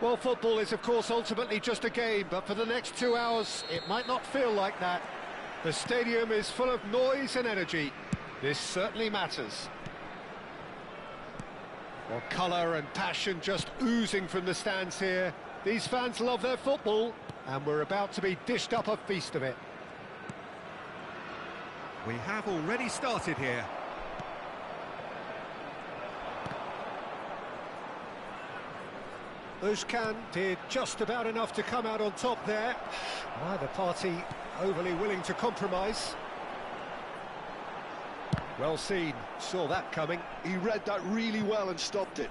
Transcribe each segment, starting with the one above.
Well, football is, of course, ultimately just a game, but for the next 2 hours, it might not feel like that. The stadium is full of noise and energy. This certainly matters. Well, colour and passion just oozing from the stands here. These fans love their football, and we're about to be dished up a feast of it. We have already started here. Özcan did just about enough to come out on top there. Neither party overly willing to compromise. Well seen, saw that coming. He read that really well and stopped it.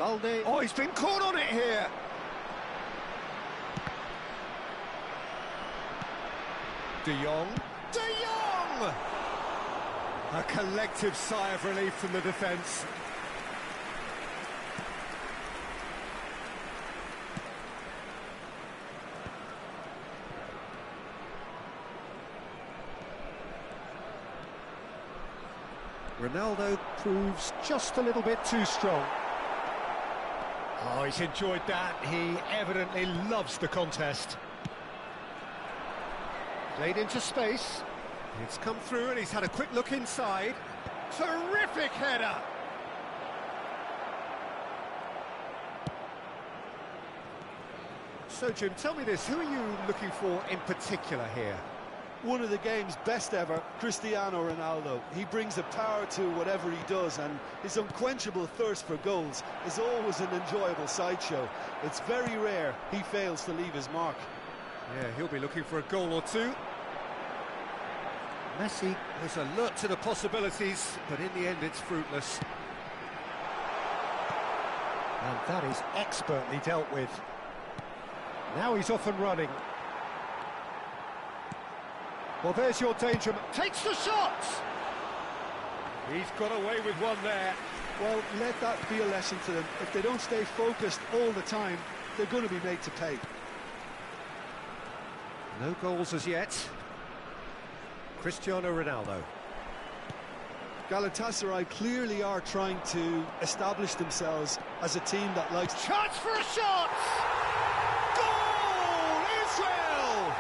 Balde. Oh, he's been caught on it here. De Jong. De Jong! A collective sigh of relief from the defence. Ronaldo proves just a little bit too strong. Oh, he's enjoyed that. He evidently loves the contest. Played into space. It's come through and he's had a quick look inside. Terrific header! So, Jim, tell me this, who are you looking for in particular here? One of the game's best ever, Cristiano Ronaldo. He brings a power to whatever he does, and his unquenchable thirst for goals is always an enjoyable sideshow. It's very rare he fails to leave his mark. Yeah, he'll be looking for a goal or two. Messi is alert to the possibilities, but in the end it's fruitless. And that is expertly dealt with. Now he's off and running. Well, there's your danger. Takes the shot! He's got away with one there. Well, let that be a lesson to them. If they don't stay focused all the time, they're going to be made to pay. No goals as yet. Cristiano Ronaldo. Galatasaray clearly are trying to establish themselves as a team that likes... Chance for a shot! Goal! Israel!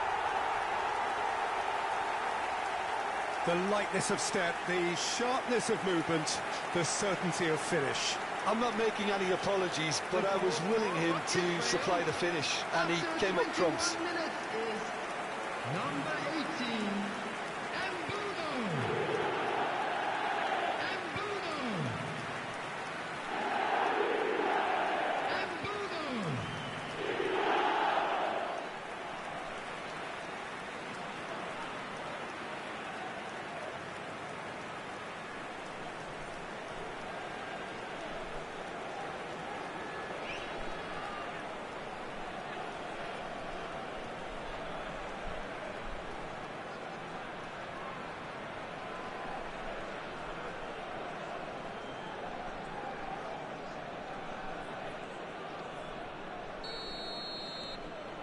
The lightness of step, the sharpness of movement, the certainty of finish. I'm not making any apologies, but I was willing him to supply the finish, and he came up trumps. Number 18,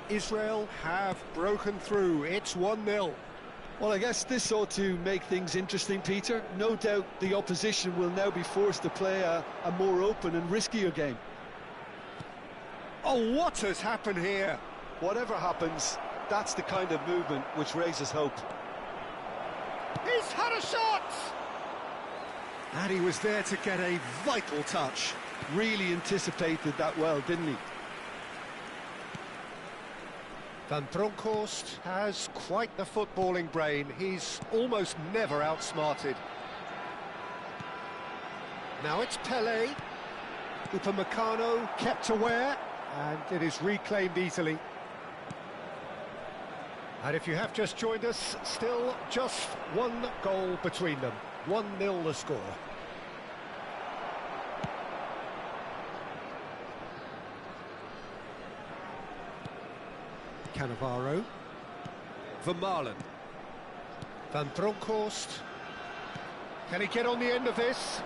Israel have broken through. It's 1-0. Well, I guess this ought to make things interesting, Peter. No doubt the opposition will now be forced to play a more open and riskier game. Oh, what has happened here? Whatever happens, that's the kind of movement which raises hope. He's had a shot! And he was there to get a vital touch. Really anticipated that well, didn't he? Van Bronckhorst has quite the footballing brain. He's almost never outsmarted. Now it's Pelé. Upamecano kept aware, and it is reclaimed easily. And if you have just joined us, still just one goal between them. 1-0 the score. Cannavaro. Vermaelen. Van Bronckhorst. Can he get on the end of this?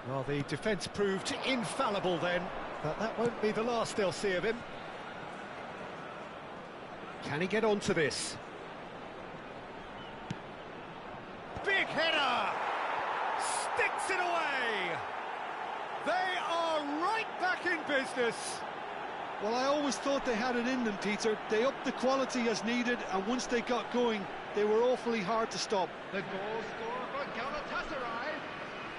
Well, the defence proved infallible then, but that won't be the last they'll see of him. Can he get onto this? Big header! Sticks it away! They are right back in business. Well, I always thought they had it in them, Peter. They upped the quality as needed, and once they got going, they were awfully hard to stop. the goal scorer for Galatasaray.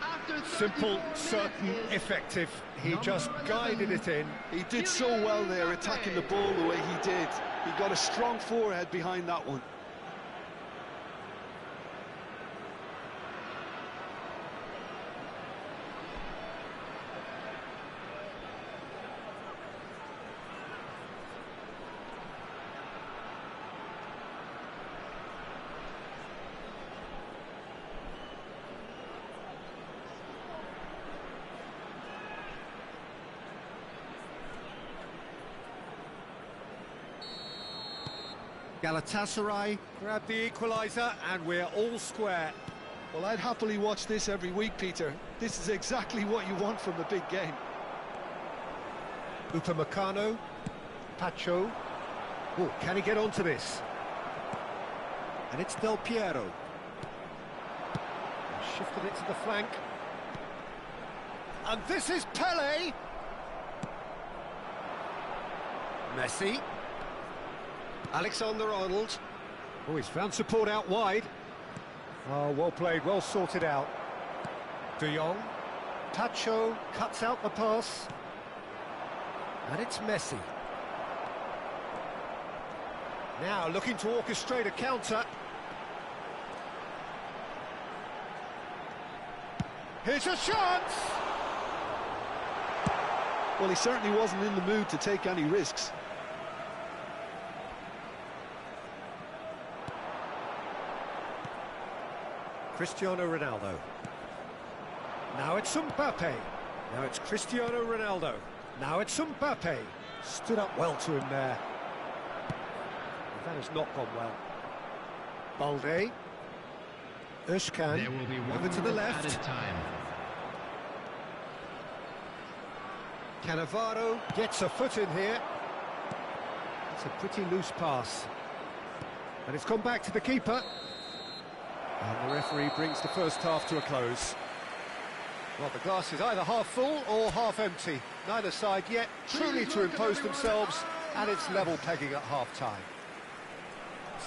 After Simple, certain, effective. He just guided it in. He did so well there, attacking the ball the way he did. He got a strong forehead behind that one. Galatasaray grab the equaliser and we're all square. Well, I'd happily watch this every week, Peter. This is exactly what you want from a big game. Upamecano, Pacho. Oh, can he get onto this? And it's Del Piero. Shifted it to the flank. And this is Pele. Messi. Alexander-Arnold. Oh, he's found support out wide. Oh, well played, well sorted out. De Jong. Pacho cuts out the pass. And it's Messi. Now looking to orchestrate a counter. Here's a chance! Well, he certainly wasn't in the mood to take any risks. Cristiano Ronaldo. Now it's Mbappe. Now it's Cristiano Ronaldo. Now it's Mbappe. Stood up well to him there. That has not gone well. Balde. Özcan. There will be Over to the left. added time. Cannavaro gets a foot in here. It's a pretty loose pass. And it's gone back to the keeper. And the referee brings the first half to a close. Well, the glass is either half full or half empty. Neither side yet truly to impose themselves, and it's level pegging at half-time.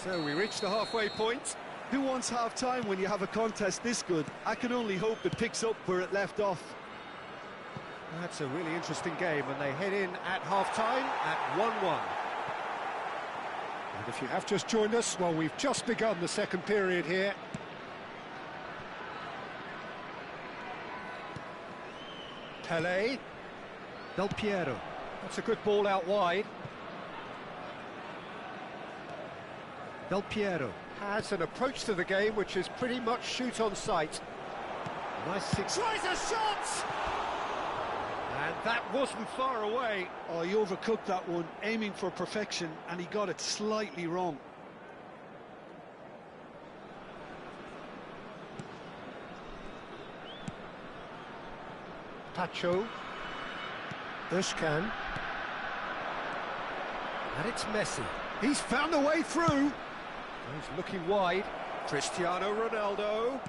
So we reach the halfway point. Who wants half-time when you have a contest this good? I can only hope it picks up where it left off. That's a really interesting game, and they head in at half-time at 1-1. And if you have just joined us, well, we've just begun the second period here. Pele. Del Piero. That's a good ball out wide. Del Piero. Has an approach to the game which is pretty much shoot on sight. Nice six. Tries a shot! And that wasn't far away. Oh, he overcooked that one, aiming for perfection, and he got it slightly wrong. Pacho. Özcan. And it's Messi. He's found a way through. He's looking wide. Cristiano Ronaldo.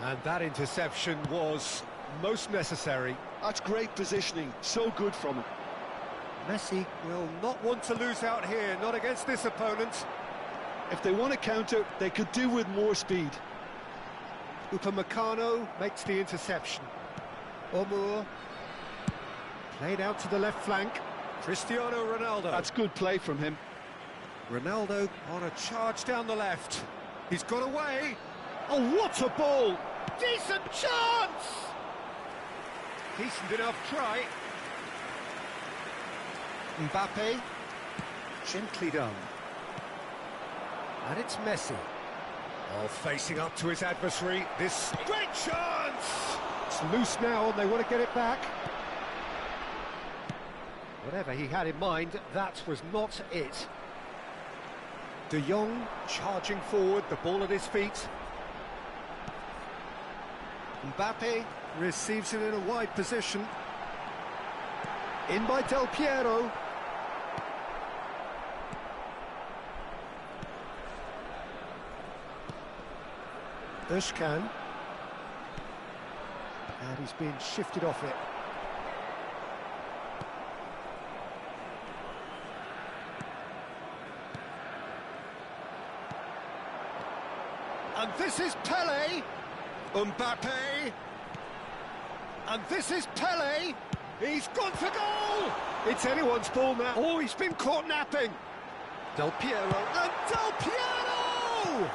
And that interception was most necessary. That's great positioning, so good from him. Messi will not want to lose out here, not against this opponent. If they want to counter, they could do with more speed. Upamecano makes the interception. Omur. Played out to the left flank. Cristiano Ronaldo. That's good play from him. Ronaldo on a charge down the left. He's got away. Oh, what a ball! Decent chance! Decent enough try. Mbappe. Gently done. And it's Messi. Oh, facing up to his adversary. This great chance! It's loose now and they want to get it back. Whatever he had in mind, that was not it. De Jong charging forward, the ball at his feet. Mbappe receives it in a wide position. In by Del Piero. Özcan. And he's being shifted off it. And this is Pele. Mbappe. And this is Pele. He's gone for goal. It's anyone's ball now. Oh, he's been caught napping. Del Piero. And Del Piero!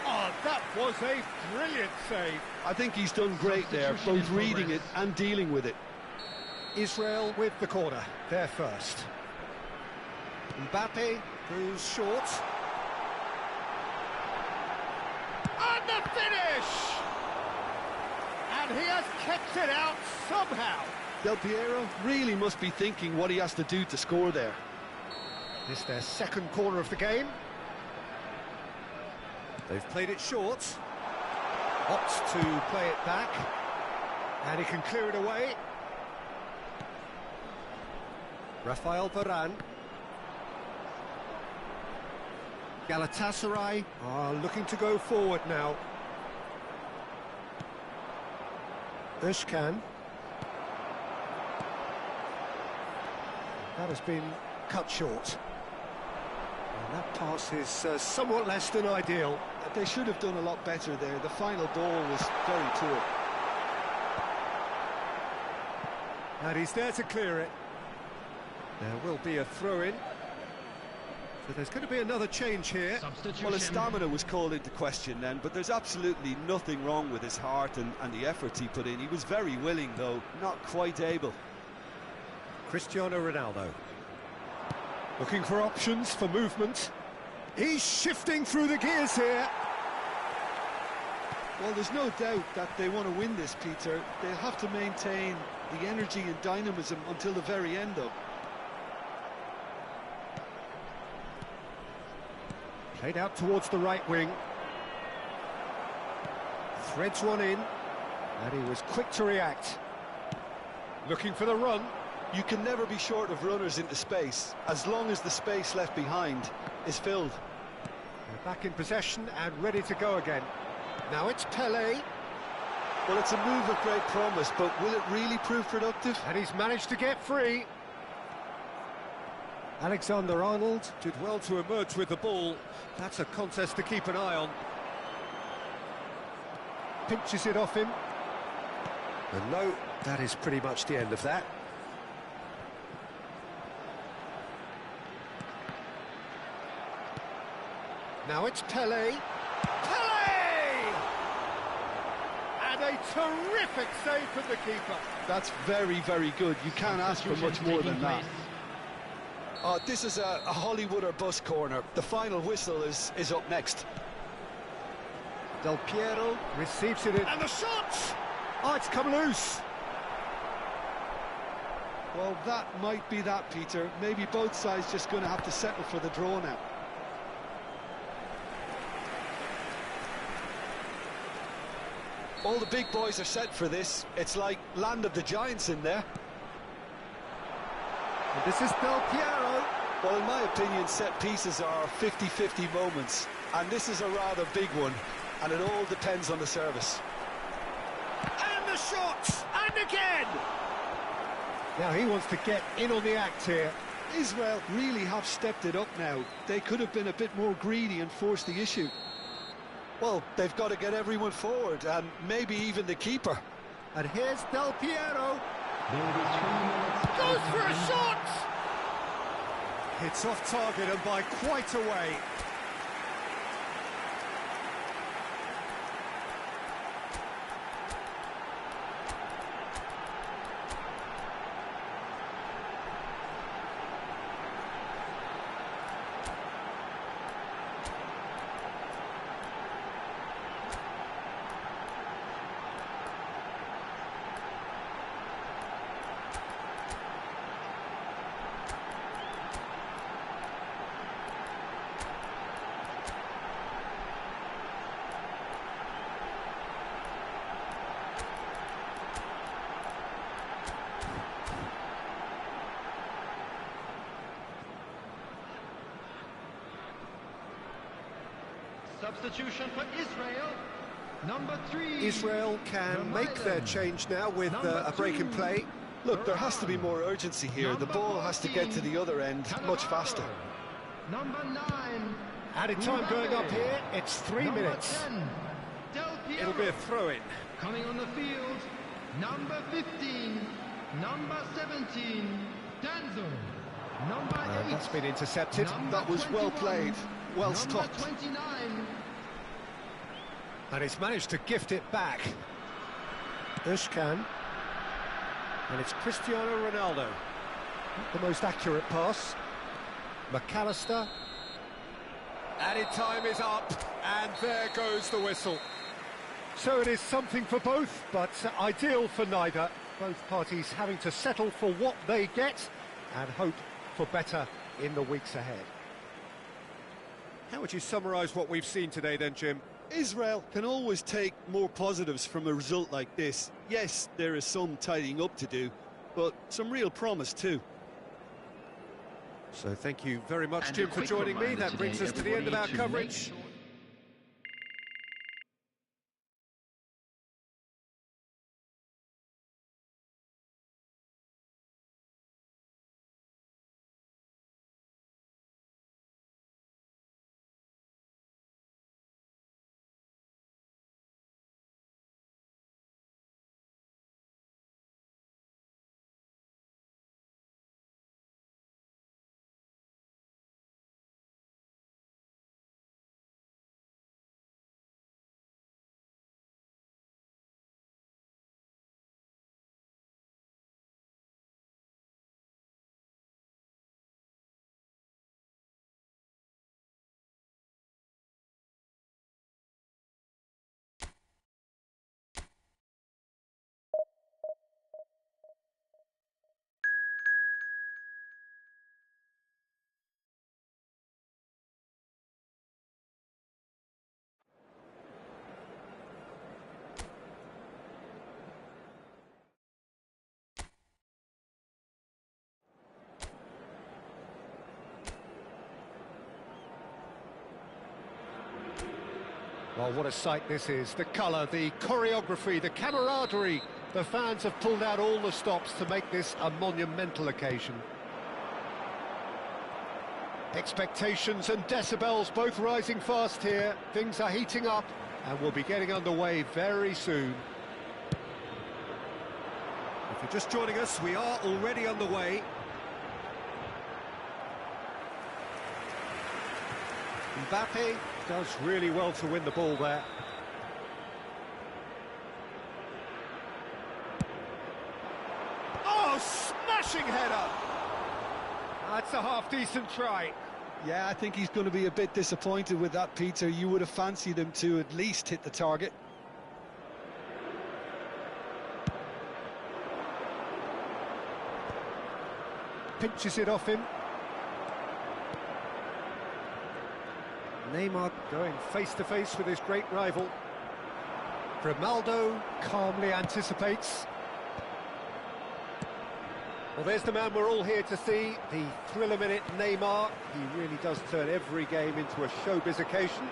Oh, that was a brilliant save. I think he's done great there, both reading it and dealing with it. Israel with the corner, they're first. Mbappe goes short. And the finish! And he has kept it out somehow. Del Piero really must be thinking what he has to do to score there. This their second corner of the game. They've played it short. Opts to play it back. And he can clear it away. Rafael Varane. Galatasaray are looking to go forward now. Özcan. That has been cut short. And that pass is somewhat less than ideal. They should have done a lot better there. The final ball was very poor. And he's there to clear it. There will be a throw-in. So there's going to be another change here. Well, his stamina was called into question then, but there's absolutely nothing wrong with his heart and the efforts he put in. He was very willing, though, not quite able. Cristiano Ronaldo. Looking for options for movement. He's shifting through the gears here. Well, there's no doubt that they want to win this, Peter. They'll have to maintain the energy and dynamism until the very end, though. Played out towards the right wing. Threads one in. And he was quick to react. Looking for the run. You can never be short of runners into space, as long as the space left behind is filled. They're back in possession and ready to go again. Now it's Pelé. Well, it's a move of great promise, but will it really prove productive? And he's managed to get free. Alexander-Arnold did well to emerge with the ball. That's a contest to keep an eye on. Pinches it off him. And no, that is pretty much the end of that. Now it's Pelé. Pelé! And a terrific save from the keeper. That's very, very good. You can't ask for much more than that. This is a Hollywood or bust corner. The final whistle is up next. Del Piero receives it in. And the shot! Oh, it's come loose. Well, that might be that, Peter. Maybe both sides just going to have to settle for the draw now. All the big boys are set for this. It's like land of the giants in there. And this is Del Piero. Well, in my opinion, set pieces are 50-50 moments, and this is a rather big one, and it all depends on the service. And the shot! And again! Now he wants to get in on the act here. Israel really have stepped it up now. They could have been a bit more greedy and forced the issue. Well, they've got to get everyone forward, and maybe even the keeper. And here's Del Piero. Goes for a shot! It's off target and by quite a way. Substitution for Israel, number 3. Israel can make their change now with a break in play. Look, there has to be more urgency here. The ball has to get to the other end much faster. Number 9. Added time going up here, it's 3 minutes. 10, It'll be a throw-in. coming on the field, number 15, number 17, Denzel, number 8. That's been intercepted. That was well played, well number stopped. 29. And he's managed to gift it back. Özcan. And it's Cristiano Ronaldo. Not the most accurate pass. McAllister. Added time is up, and there goes the whistle. So it is something for both, but ideal for neither. Both parties having to settle for what they get and hope for better in the weeks ahead. How would you summarise what we've seen today then, Jim? Israel can always take more positives from a result like this. Yes, there is some tidying up to do, but some real promise too. So thank you very much, And Jim, a for quick joining me. reminder That brings today, us to the end of our everybody, to coverage. make sure Well, what a sight this is. The colour, the choreography, the camaraderie. The fans have pulled out all the stops to make this a monumental occasion. Expectations and decibels both rising fast here. Things are heating up and we'll be getting underway very soon. If you're just joining us, we are already underway. Mbappe does really well to win the ball there. Oh, smashing header! That's a half-decent try. Yeah, I think he's going to be a bit disappointed with that, Peter. You would have fancied him to at least hit the target. Pinches it off him. Neymar going face-to-face with his great rival. Grimaldo calmly anticipates. Well, there's the man we're all here to see, the thriller-minute Neymar. He really does turn every game into a showbiz occasion.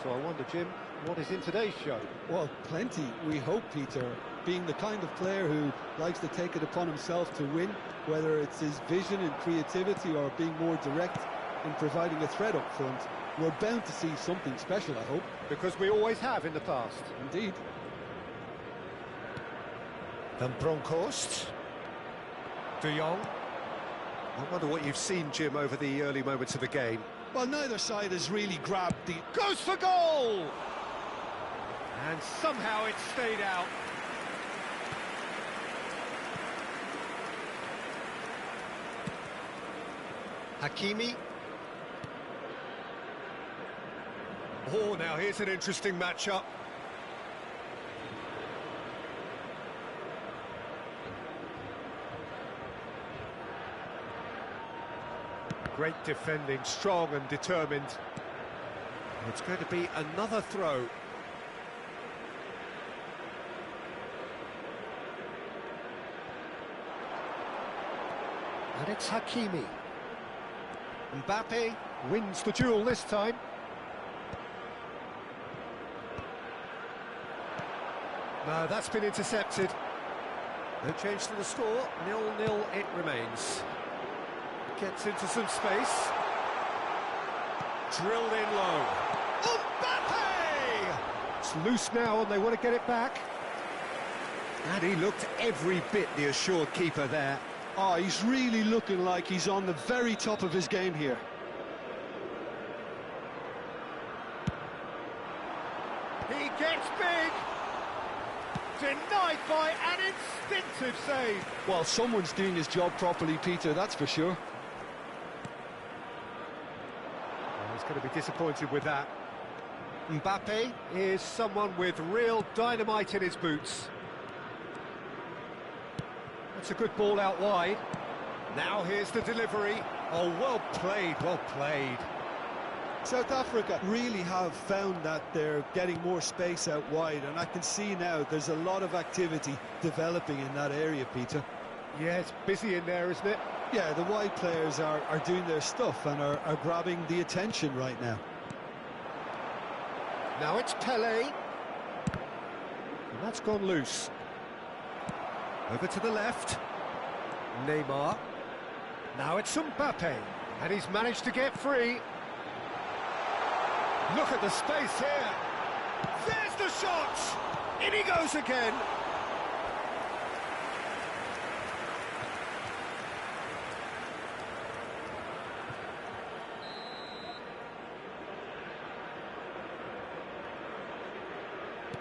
So I wonder, Jim, what is in today's show? Well, plenty, we hope, Peter. Being the kind of player who likes to take it upon himself to win, whether it's his vision and creativity or being more direct in providing a threat up front, we're bound to see something special, I hope. Because we always have in the past. Indeed. Van Bronckhorst. De Jong. I wonder what you've seen, Jim, over the early moments of the game. Well, neither side has really grabbed the... Goes for goal! And somehow it stayed out. Hakimi. Oh, now here's an interesting matchup. Great defending, strong and determined. It's going to be another throw. And it's Hakimi. Mbappe wins the duel this time. No, that's been intercepted. No change to the score, 0-0 it remains. Gets into some space. Drilled in low. Mbappe! It's loose now and they want to get it back. And he looked every bit the assured keeper there. Oh, he's really looking like he's on the very top of his game here. He gets big. Denied by an instinctive save. Well, someone's doing his job properly, Peter, that's for sure. He's going to be disappointed with that. Mbappe is someone with real dynamite in his boots. That's a good ball out wide. Now here's the delivery. Oh, well played, well played. South Africa really have found that they're getting more space out wide, and I can see now there's a lot of activity developing in that area, Peter. Yeah, it's busy in there, isn't it? Yeah, the wide players are doing their stuff and are grabbing the attention right now. Now it's Pele. And that's gone loose. Over to the left. Neymar. Now it's Mbappe. And he's managed to get free. Look at the space here. There's the shot! In he goes again.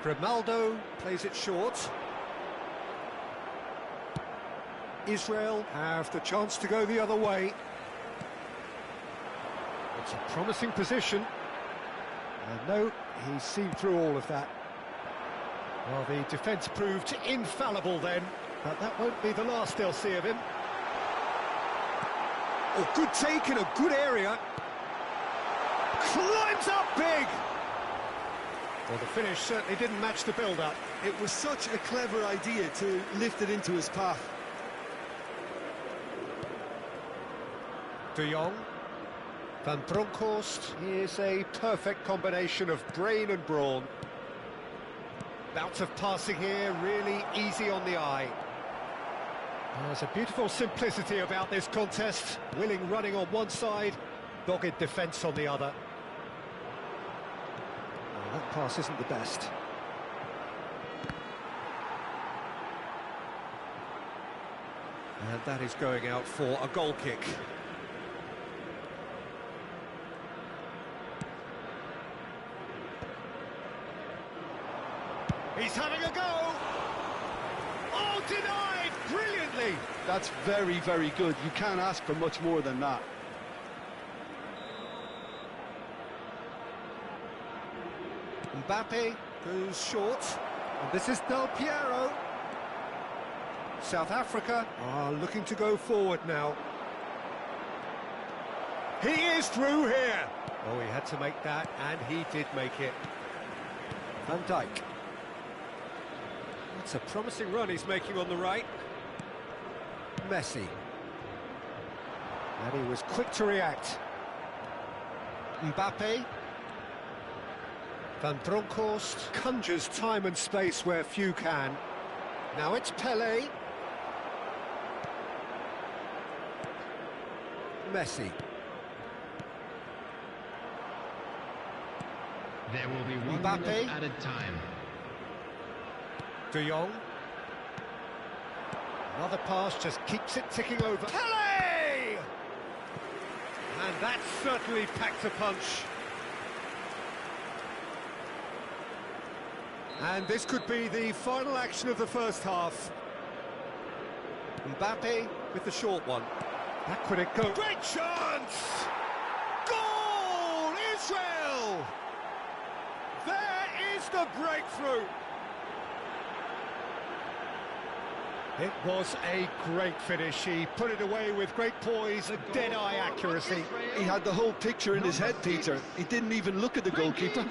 Grimaldo plays it short. Israel have the chance to go the other way. It's a promising position. And no, he's seen through all of that. Well, the defence proved infallible then, but that won't be the last they'll see of him. Oh, good take in a good area. Climbs up big! Well, the finish certainly didn't match the build-up. It was such a clever idea to lift it into his path. De Jong. Van Bronckhorst is a perfect combination of brain and brawn. Bouts of passing here, really easy on the eye. There's a beautiful simplicity about this contest. Willing running on one side, dogged defence on the other. Well, that pass isn't the best. And that is going out for a goal kick. He's having a go! Oh, denied! Brilliantly! That's very, very good. You can't ask for much more than that. Mbappe goes short. And this is Del Piero. South Africa are looking to go forward now. He is through here! Oh, he had to make that, and he did make it. Van Dijk. That's a promising run he's making on the right. Messi. And he was quick to react. Mbappe. Van Bronckhorst conjures time and space where few can. Now it's Pele. Messi. There will be 1 Mbappe. minute added time. De Jong. Another pass just keeps it ticking over. Pele! And that certainly packed a punch. And this could be the final action of the first half. Mbappe with the short one. Back would it go. Great chance! Goal! Israel! There is the breakthrough! It was a great finish. He put it away with great poise and dead-eye accuracy. He had the whole picture in his head, Peter. He didn't even look at the goalkeeper.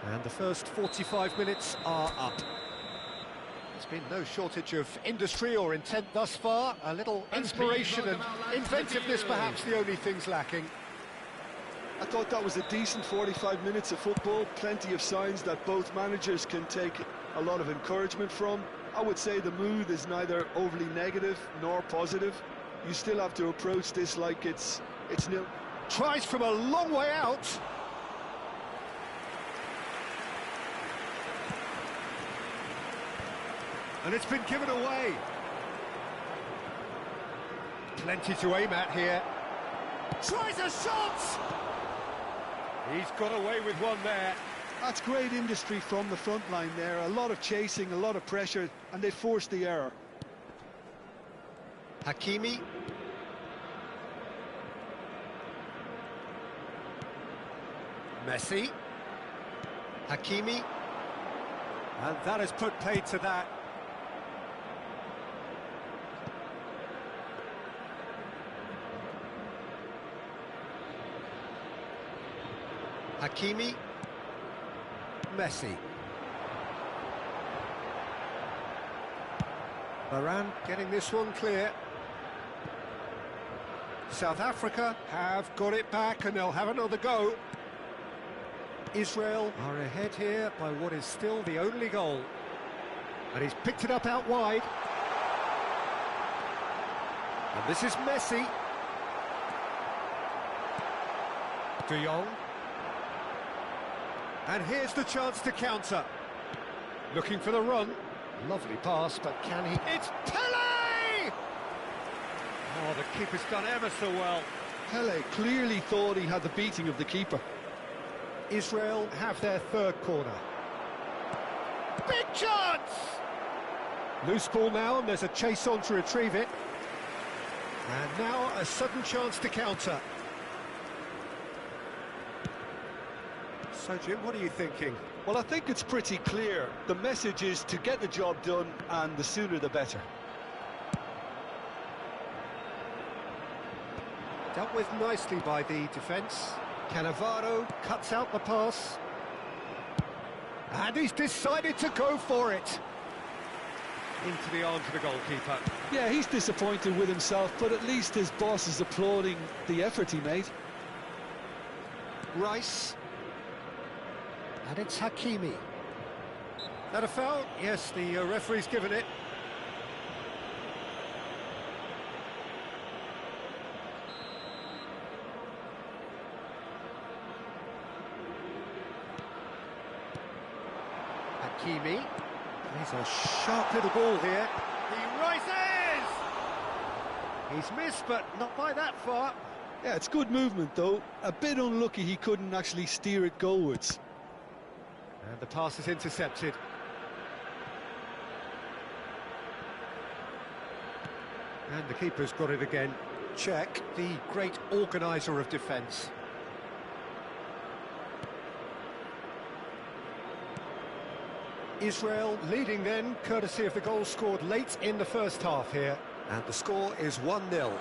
And the first 45 minutes are up. There's been no shortage of industry or intent thus far. A little inspiration and inventiveness perhaps the only things lacking. I thought that was a decent 45 minutes of football. Plenty of signs that both managers can take a lot of encouragement from. I would say the mood is neither overly negative nor positive. You still have to approach this like it's nil. Tries from a long way out. And it's been given away. Plenty to aim at here. Tries a shot! He's got away with one there. That's great industry from the front line there. A lot of chasing, a lot of pressure, and they forced the error. Hakimi. Messi. Hakimi. And that has put paid to that. Hakimi. Messi. Varane getting this one clear. South Africa have got it back and they'll have another go. Israel are ahead here by what is still the only goal. And he's picked it up out wide. And this is Messi. De Jong. And here's the chance to counter. Looking for the run. Lovely pass, but can he... It's Pele! Oh, the keeper's done ever so well. Pele clearly thought he had the beating of the keeper. Israel have their third corner. Big chance! Loose ball now, and there's a chase on to retrieve it. And now a sudden chance to counter. So, Jim, what are you thinking? Well, I think it's pretty clear. The message is to get the job done, and the sooner the better. Dealt with nicely by the defence. Cannavaro cuts out the pass. And he's decided to go for it. Into the arms of the goalkeeper. Yeah, he's disappointed with himself, but at least his boss is applauding the effort he made. Rice. And it's Hakimi. That a foul? Yes, the referee's given it. Hakimi. He's a sharp little ball here. He rises! He's missed, but not by that far. Yeah, it's good movement, though. A bit unlucky he couldn't actually steer it goalwards. And the pass is intercepted. And the keeper's got it again. Czech, the great organiser of defence. Israel leading then, courtesy of the goal scored late in the first half here. And the score is 1-0.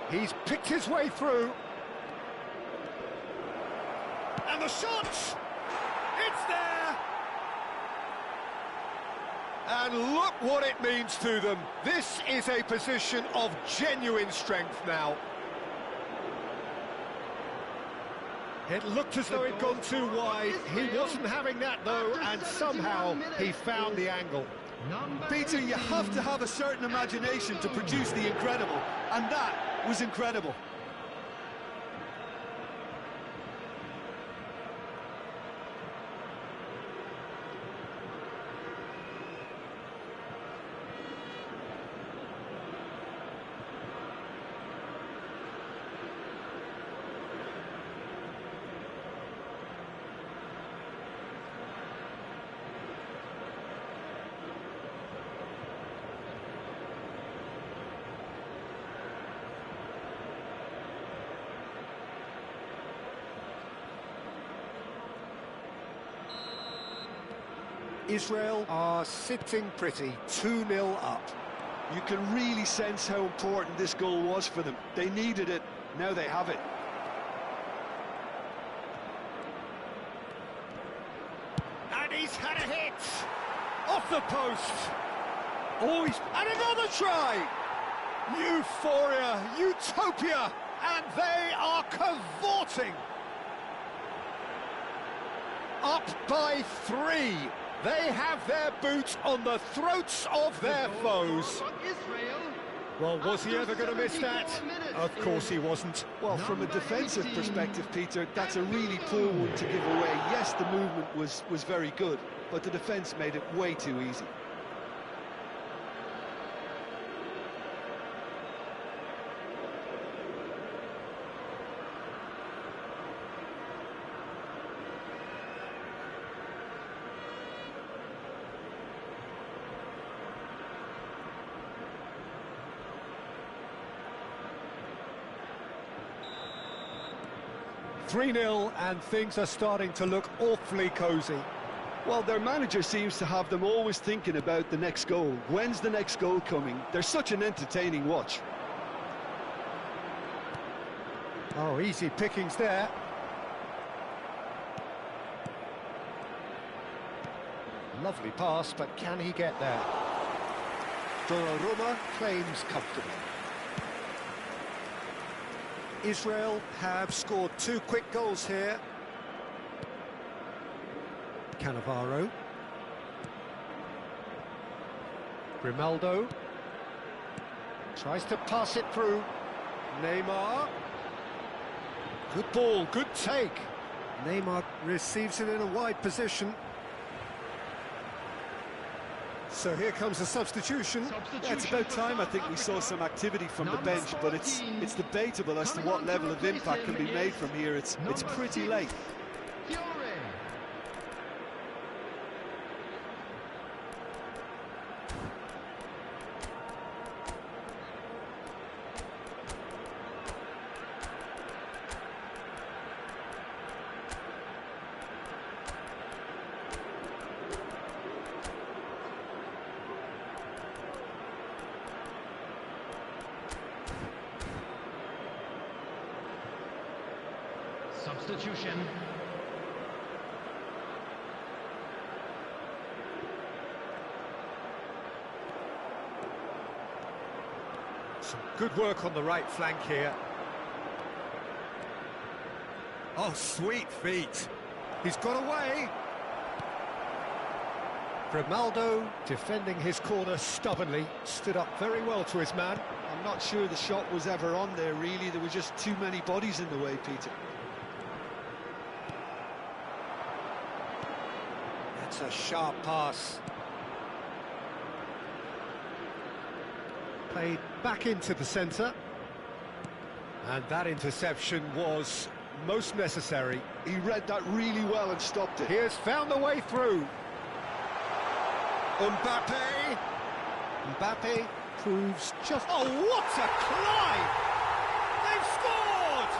He's picked his way through. And the shot! It's there! And look what it means to them. This is a position of genuine strength now. It looked as though it'd gone too wide. He wasn't having that, though, and somehow he found the angle. Peter, you have to have a certain imagination to produce the incredible, and that was incredible. Israel are sitting pretty, 2-0 up. You can really sense how important this goal was for them. They needed it, now they have it. And he's had a hit! Off the post! Oh, and another try! Euphoria, utopia, and they are cavorting! Up by 3. They have their boots on the throats of their foes. Well, was he ever going to miss that? Of course he wasn't. Well, from a defensive perspective, Peter, that's a really poor one to give away. Yes, the movement was very good, but the defence made it way too easy. 3-0, and things are starting to look awfully cosy. Well, their manager seems to have them always thinking about the next goal. When's the next goal coming? They're such an entertaining watch. Oh, easy pickings there. Lovely pass, but can he get there? Donnarumma claims comfortably. Israel have scored 2 quick goals here. Cannavaro. Grimaldo. Tries to pass it through. Neymar. Good ball, good take. Neymar receives it in a wide position. So here comes a substitution. Yeah, it's about time I think we saw some activity from the bench, but it's debatable as to what level of impact can be made from here. It's pretty late. Substitution. Some good work on the right flank here. Oh, sweet feet. He's got away. Grimaldo, defending his corner stubbornly, stood up very well to his man. I'm not sure the shot was ever on there, really. There were just too many bodies in the way, Peter. That's a sharp pass. Played back into the centre. And that interception was most necessary. He read that really well and stopped it. He has found the way through. Mbappe. Mbappe proves just... Oh, what a climb! They've scored!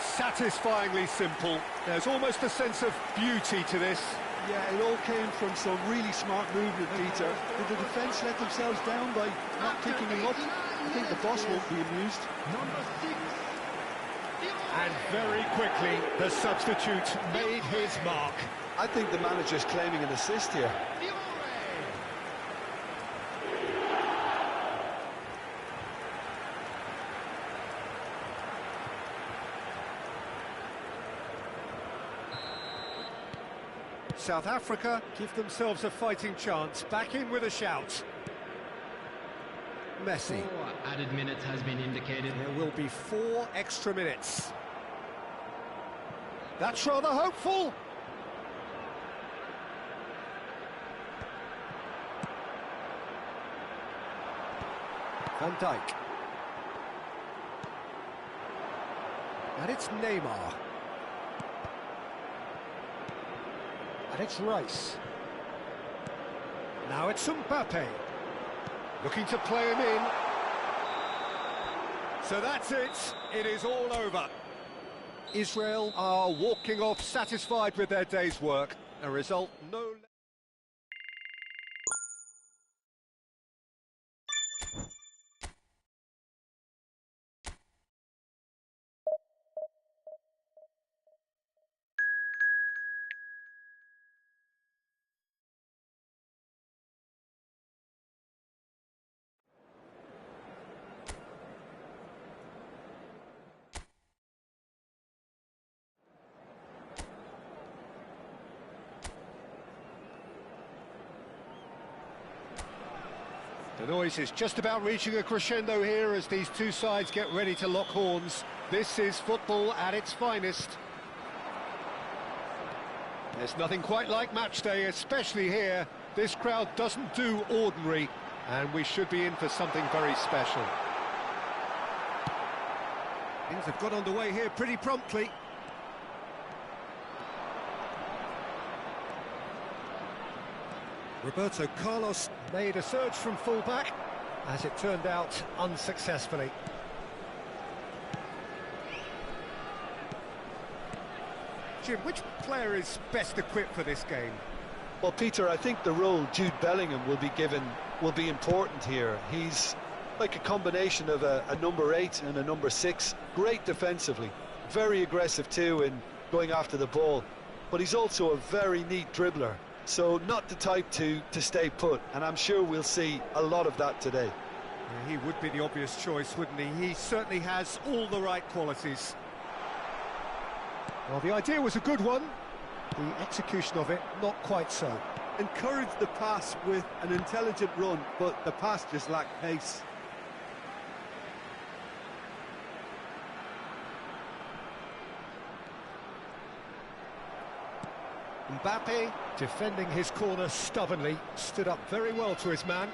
Satisfyingly simple. There's almost a sense of beauty to this. Yeah, it all came from some really smart movement, Peter. Did the defence let themselves down by not picking him up? I think the boss won't be amused. And very quickly, the substitute made his mark. I think the manager's claiming an assist here. South Africa give themselves a fighting chance. Back in with a shout. Messi. 4 added minutes has been indicated. There will be 4 extra minutes. That's rather hopeful. Van Dijk. And it's Neymar. And it's Rice. Now it's Mbappe. Looking to play him in. So that's it. It is all over. Israel are walking off satisfied with their day's work. A result no... The noise is just about reaching a crescendo here as these two sides get ready to lock horns. This is football at its finest. There's nothing quite like match day, especially here. This crowd doesn't do ordinary, and we should be in for something very special. Things have got underway here pretty promptly. Roberto Carlos made a surge from fullback, as it turned out unsuccessfully. Jim, which player is best equipped for this game? Well, Peter, I think the role Jude Bellingham will be given will be important here. He's like a combination of a number 8 and a number 6. Great defensively, very aggressive too in going after the ball, but he's also a very neat dribbler. So not the type to stay put, and I'm sure we'll see a lot of that today. Yeah, he would be the obvious choice, wouldn't he? He certainly has all the right qualities. Well, the idea was a good one. The execution of it, not quite so. Encouraged the pass with an intelligent run, but the pass just lacked pace. Mbappe, defending his corner stubbornly, stood up very well to his man.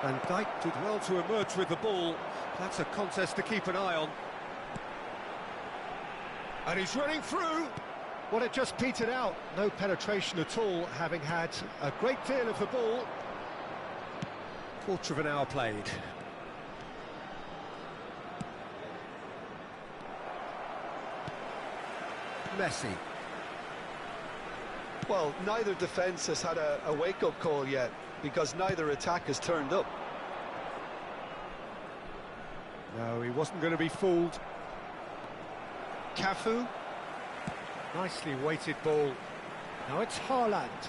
Van Dijk did well to emerge with the ball. That's a contest to keep an eye on. And he's running through. Well, it just petered out. No penetration at all, having had a great deal of the ball. Quarter of an hour played. Messi. Well, neither defence has had a wake-up call yet, because neither attack has turned up. No, he wasn't going to be fooled. Cafu. Nicely weighted ball. Now it's Haaland.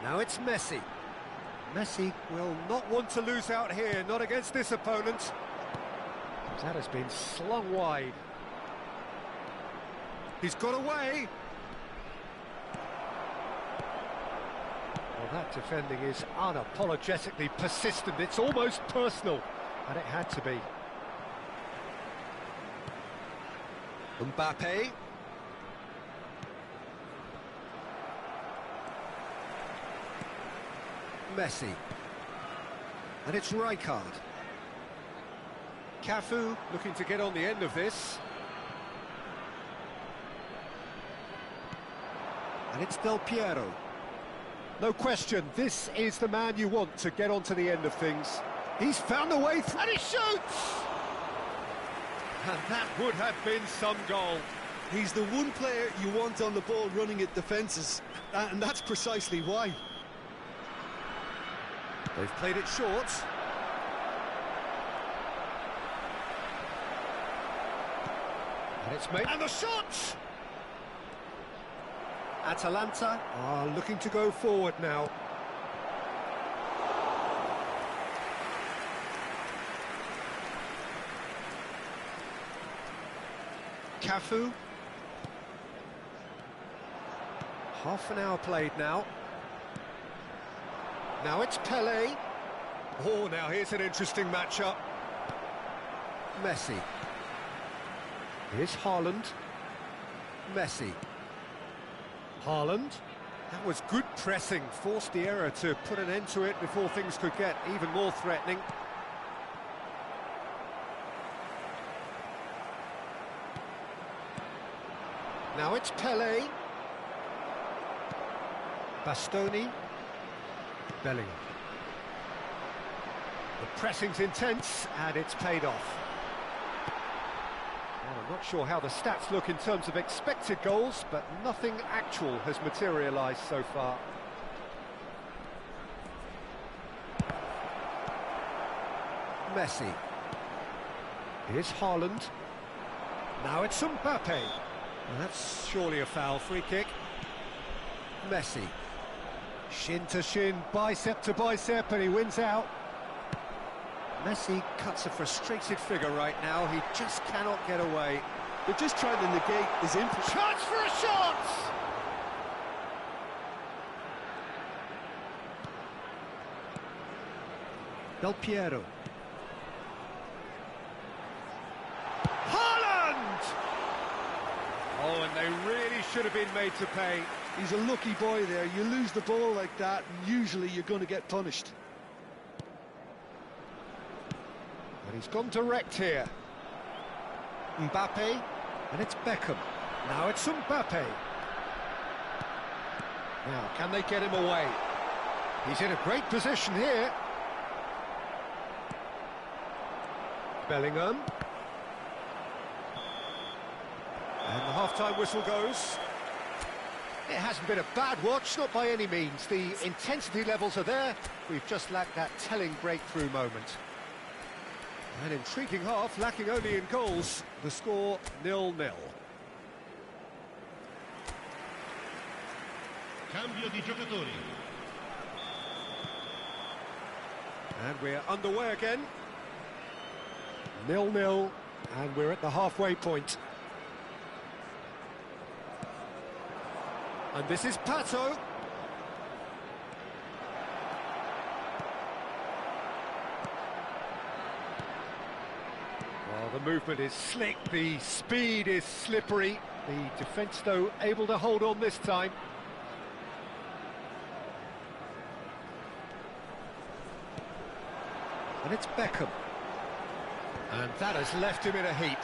Now it's Messi. Messi will not want to lose out here, not against this opponent. That has been slung wide. He's got away. Well, that defending is unapologetically persistent. It's almost personal, and it had to be. Mbappe. Messi. And it's Rijkaard. Cafu looking to get on the end of this. And it's Del Piero. No question, this is the man you want to get onto the end of things. He's found a way through, and he shoots! And that would have been some goal. He's the one player you want on the ball running at defences, and that's precisely why. They've played it short. And it's made... And the shot! Atalanta are looking to go forward now. Cafu. Half an hour played now. Now it's Pelé. Oh, now here's an interesting matchup. Messi. Here's Haaland. Messi. Haaland. That was good pressing, forced the error to put an end to it before things could get even more threatening. Now it's Pelé. Bastoni. Bellingham. The pressing's intense, and it's paid off. Well, I'm not sure how the stats look in terms of expected goals, but nothing actual has materialised so far. Messi. Here's Haaland. Now it's Mbappe. Well, that's surely a foul. Free kick. Messi. Shin to shin, bicep to bicep, and he wins out. Messi cuts a frustrated figure right now. He just cannot get away. They're just trying to negate his impact. Chance for a shot! Del Piero. Haaland! Oh, and they really should have been made to pay. He's a lucky boy there. You lose the ball like that, and usually you're going to get punished. But he's gone direct here. Mbappe, and it's Beckham. Now it's Mbappe. Now, can they get him away? He's in a great position here. Bellingham. And the half-time whistle goes. It hasn't been a bad watch, not by any means. The intensity levels are there. We've just lacked that telling breakthrough moment. An intriguing half, lacking only in goals. The score 0-0. Cambio di giocatori. And we're underway again. 0-0, and we're at the halfway point. And this is Pato. Well, the movement is slick, the speed is slippery. The defence, though, able to hold on this time. And it's Beckham. And that has left him in a heap.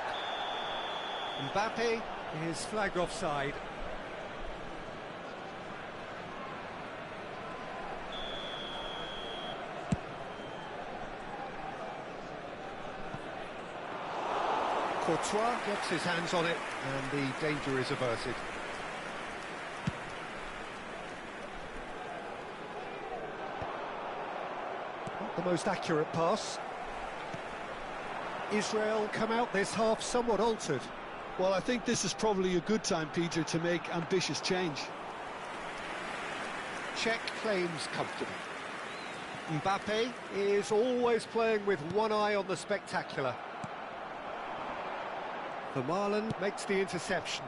Mbappe is flagged offside. Courtois gets his hands on it, and the danger is averted. Not the most accurate pass. Israel come out this half somewhat altered. Well, I think this is probably a good time, Peter, to make ambitious change. Czech claims comfortable. Mbappe is always playing with one eye on the spectacular. Vermaelen makes the interception.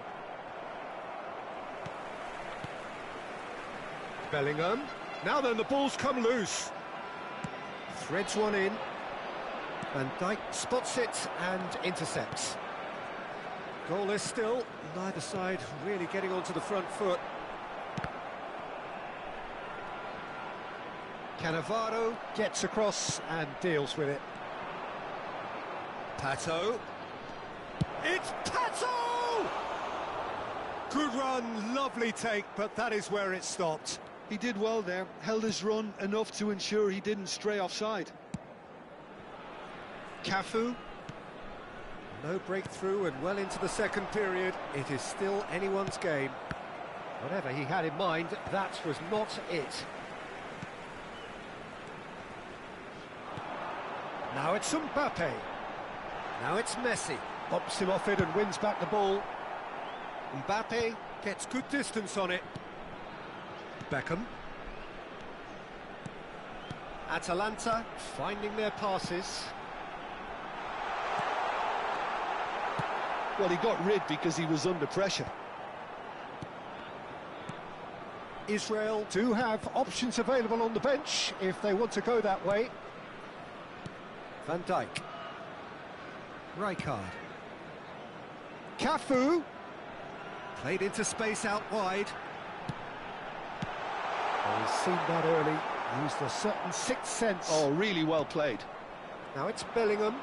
Bellingham. Now then, the ball's come loose. Threads one in. Van Dijk spots it and intercepts. Goalless still, neither side really getting onto the front foot. Cannavaro gets across and deals with it. Pato. It's Pato! Good run, lovely take, but that is where it stopped. He did well there, held his run enough to ensure he didn't stray offside. Cafu. No breakthrough and well into the second period. It is still anyone's game. Whatever he had in mind, that was not it. Now it's Mbappe. Now it's Messi. Bumps him off it and wins back the ball. Mbappe gets good distance on it. Beckham. Atalanta finding their passes. Well, he got rid because he was under pressure. Israel do have options available on the bench if they want to go that way. Van Dijk. Rijkaard. Cafu. Played into space out wide. Oh, he's seen that early. Used a certain sixth sense. Oh, really well played. Now it's Bellingham.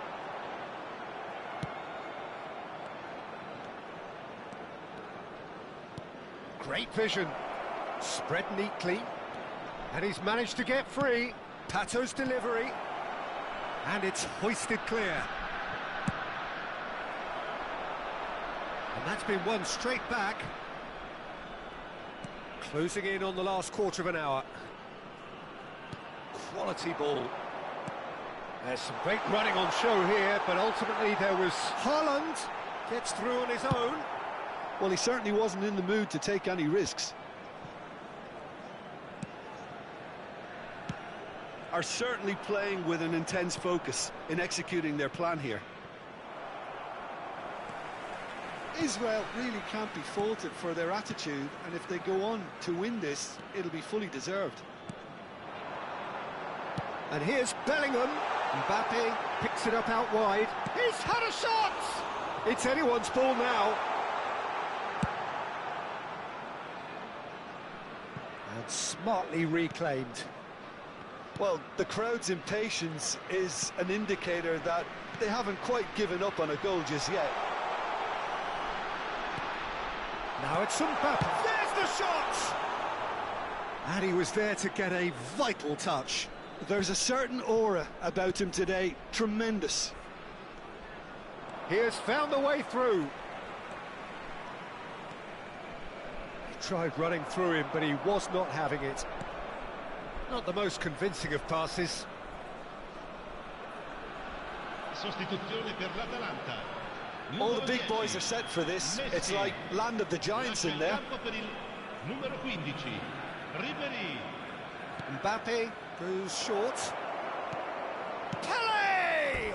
Great vision. Spread neatly. And he's managed to get free. Pato's delivery. And it's hoisted clear. And that's been won straight back. Closing in on the last quarter of an hour. Quality ball. There's some great running on show here, but ultimately there was Haaland. Gets through on his own. Well, he certainly wasn't in the mood to take any risks. Are certainly playing with an intense focus in executing their plan here. Israel really can't be faulted for their attitude, and if they go on to win this, it'll be fully deserved. And here's Bellingham. Mbappe picks it up out wide. He's had a shot! It's anyone's ball now. And smartly reclaimed. Well, the crowd's impatience is an indicator that they haven't quite given up on a goal just yet. Now it's Mbappe. There's the shot! And he was there to get a vital touch. There's a certain aura about him today, tremendous. He has found the way through. He tried running through him, but he was not having it. Not the most convincing of passes. Sostituzione per l'Atalanta. All the big boys are set for this. It's like land of the giants in there. Numero 15, Ribery. Mbappe goes short. Pele!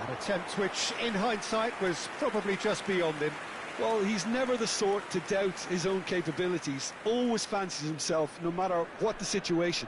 An attempt which, in hindsight, was probably just beyond him. Well, he's never the sort to doubt his own capabilities. Always fancies himself, no matter what the situation.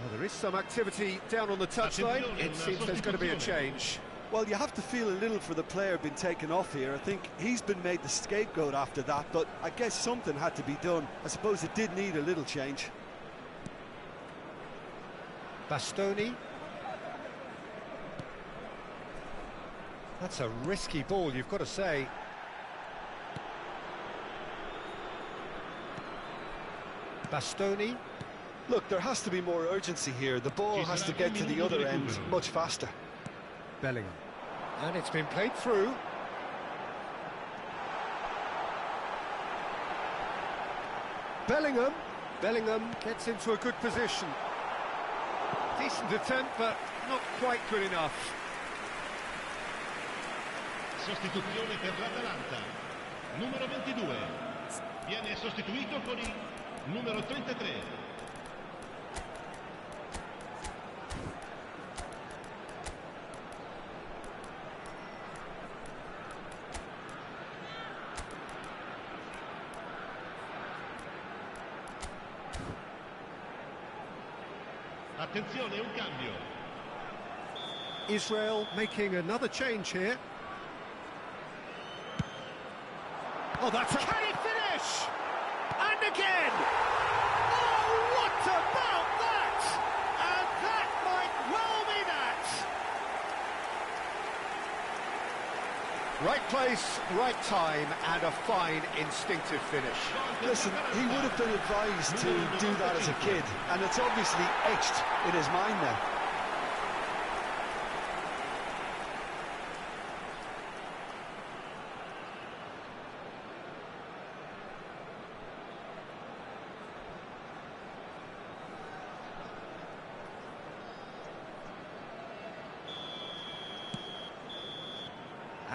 Well, there is some activity down on the touchline. It seems there's going to be a change. Well, you have to feel a little for the player being taken off here. I think he's been made the scapegoat after that, but I guess something had to be done. I suppose it did need a little change. Bastoni. That's a risky ball, you've got to say. Bastoni. Look, there has to be more urgency here. The ball has to get to the other end much faster. Bellingham. And it's been played through. Bellingham. Bellingham gets into a good position. Decent attempt, but not quite good enough. Sostituzione per l'Atalanta. Numero 22. Viene sostituito con il numero 33. Attenzione, un cambio. Israel making another change here. Oh, that's a... Can he finish? And again! Oh, what about that? And that might well be that. Right place, right time, and a fine instinctive finish. Listen, he would have been advised to do that as a kid, and it's obviously etched in his mind now.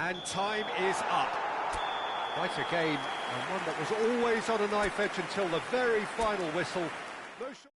And time is up. Quite a game, and one that was always on a knife edge until the very final whistle. No shot.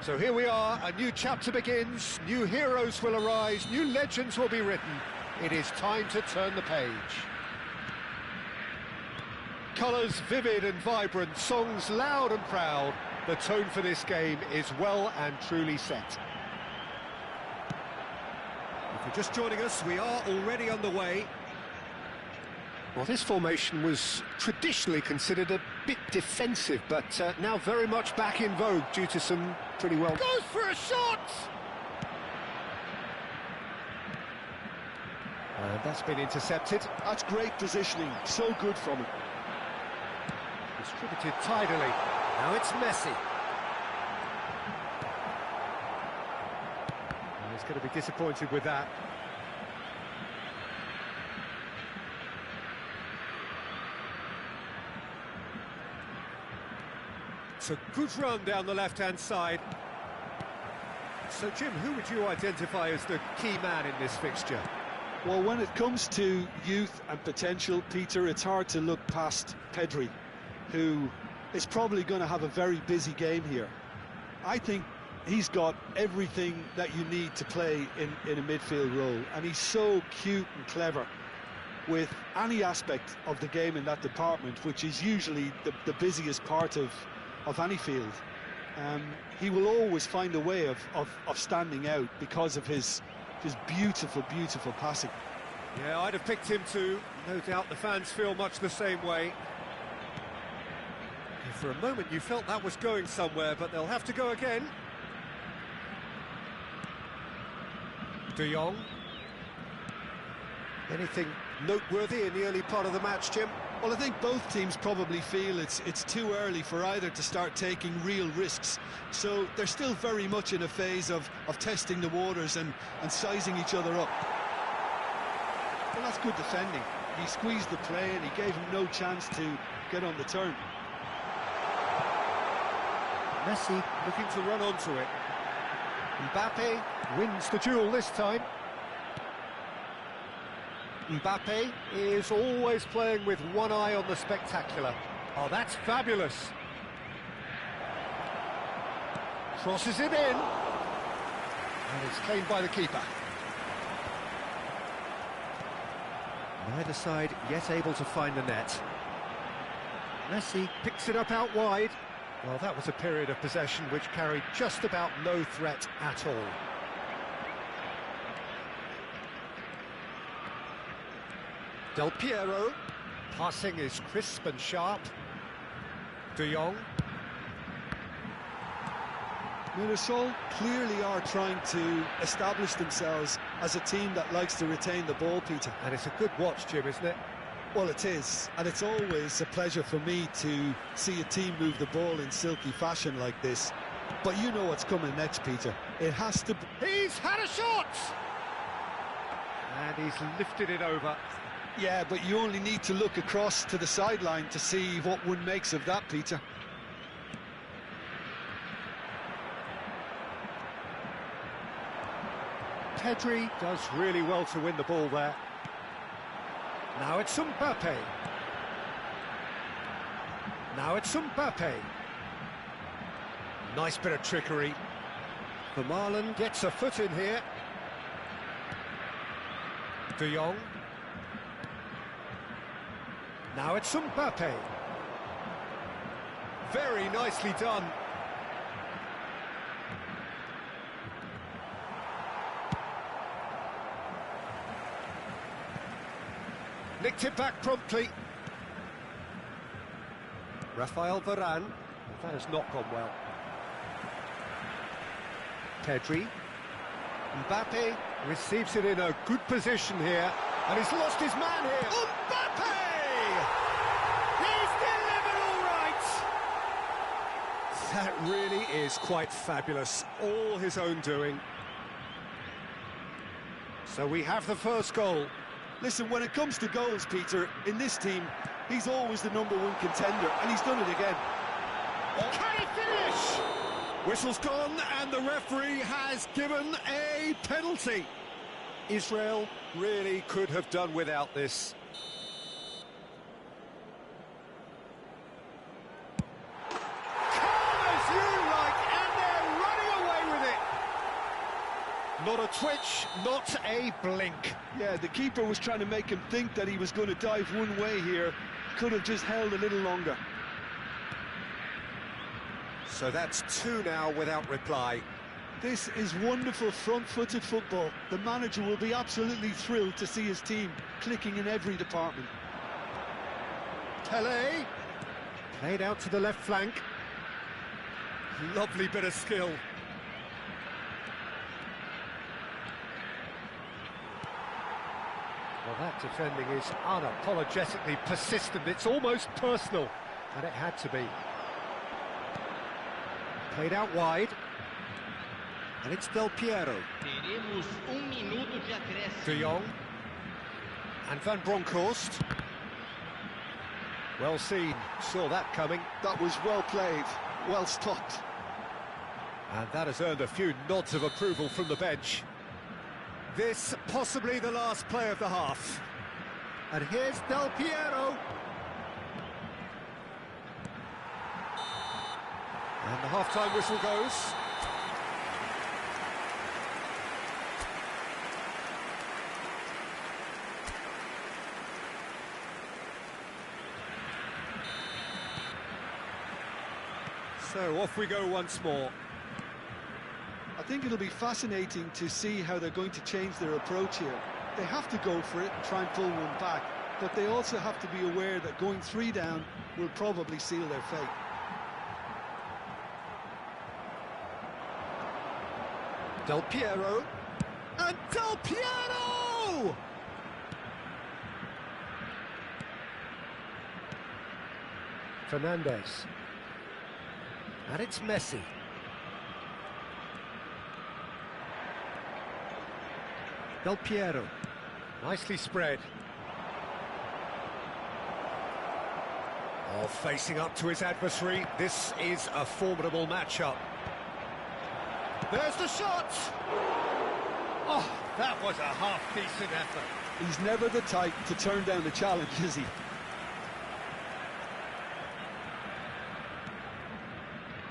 So here we are, a new chapter begins, new heroes will arise, new legends will be written. It is time to turn the page. Colours vivid and vibrant, songs loud and proud. The tone for this game is well and truly set. If you're just joining us, we are already underway. Well, this formation was traditionally considered a bit defensive, but now very much back in vogue due to some pretty well... Goes for a shot! And that's been intercepted. That's great positioning, so good from him. Distributed tidily. Now it's Messi. And he's going to be disappointed with that. It's a good run down the left-hand side. So, Jim, who would you identify as the key man in this fixture? Well, when it comes to youth and potential, Peter, it's hard to look past Pedri, who is probably going to have a very busy game here. I think he's got everything that you need to play in a midfield role, and he's so cute and clever with any aspect of the game in that department, which is usually the busiest part of any field. He will always find a way of standing out because of his beautiful, beautiful passing. Yeah, I'd have picked him too. No doubt the fans feel much the same way. And for a moment you felt that was going somewhere, but they'll have to go again. De Jong. Anything noteworthy in the early part of the match, Jim? Well, I think both teams probably feel it's too early for either to start taking real risks. So they're still very much in a phase of testing the waters and sizing each other up. Well, that's good defending. He squeezed the play and he gave him no chance to get on the turn. Messi looking to run onto it. Mbappe wins the duel this time. Mbappe is always playing with one eye on the spectacular. Oh, that's fabulous. Crosses it in. And it's claimed by the keeper. Neither side yet able to find the net. Messi picks it up out wide. Well, that was a period of possession which carried just about no threat at all. Del Piero, passing is crisp and sharp. De Jong. Mirasol clearly are trying to establish themselves as a team that likes to retain the ball, Peter. And it's a good watch, Jim, isn't it? Well, it is, and it's always a pleasure for me to see a team move the ball in silky fashion like this. But you know what's coming next, Peter. It has to... He's had a shot! And he's lifted it over. Yeah, but you only need to look across to the sideline to see what one makes of that, Peter. Pedri does really well to win the ball there. Now it's Mbappe. Now it's Mbappe. Nice bit of trickery. Vermaelen gets a foot in here. De Jong. Now it's Mbappe. Very nicely done. Nicked it back promptly. Rafael Varane. That has not gone well. Pedri. Mbappe receives it in a good position here, and he's lost his man here. Mbappe! He's delivered all right! That really is quite fabulous. All his own doing. So we have the first goal. Listen, when it comes to goals, Peter, in this team, he's always the #1 contender, and he's done it again. Can he finish? Whistle's gone, and the referee has given a penalty. Israel really could have done without this. Calm as you like, and they're running Not a twitch, not a blink. Yeah, the keeper was trying to make him think that he was going to dive one way here. Could have just held a little longer. So that's two now without reply. This is wonderful front-footed football. The manager will be absolutely thrilled to see his team clicking in every department. Pele, played out to the left flank. Lovely bit of skill. Well, that defending is unapologetically persistent. It's almost personal, and it had to be. Played out wide. And it's Del Piero. Teremos minuto de acréscimo. De Jong. And Van Bronckhorst. Well seen, saw that coming. That was well played, well stopped. And that has earned a few nods of approval from the bench. This possibly the last play of the half. And here's Del Piero. And the half-time whistle goes. So off we go once more. I think it'll be fascinating to see how they're going to change their approach here. They have to go for it and try and pull one back, but they also have to be aware that going 3 down will probably seal their fate. Del Piero. And Del Piero! Fernandez. And it's Messi. Del Piero. Nicely spread. Oh, facing up to his adversary. This is a formidable matchup. There's the shot! Oh, that was a half-decent effort. He's never the type to turn down a challenge, is he?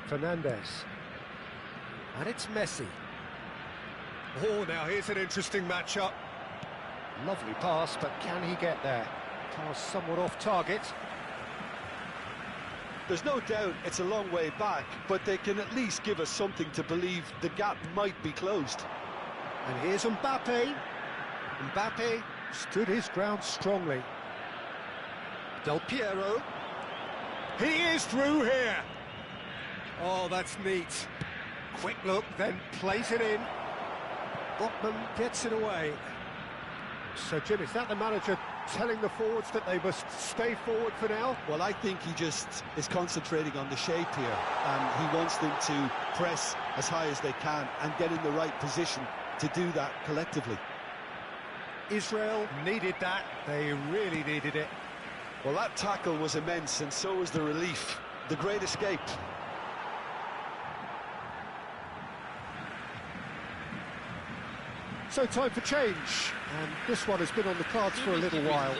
Fernandez. And it's Messi. Oh, now here's an interesting matchup. Lovely pass, but can he get there? Pass somewhat off target. There's no doubt it's a long way back, but they can at least give us something to believe the gap might be closed. And here's Mbappe. Mbappe stood his ground strongly. Del Piero. He is through here. Oh, that's neat. Quick look, then plays it in. Botman gets it away. So, Jim, is that the manager telling the forwards that they must stay forward for now? Well, I think he just is concentrating on the shape here, and he wants them to press as high as they can and get in the right position to do that collectively. Israel needed that. They really needed it. Well, that tackle was immense, and so was the relief. The great escape. So time for change, and this one has been on the cards for a little while.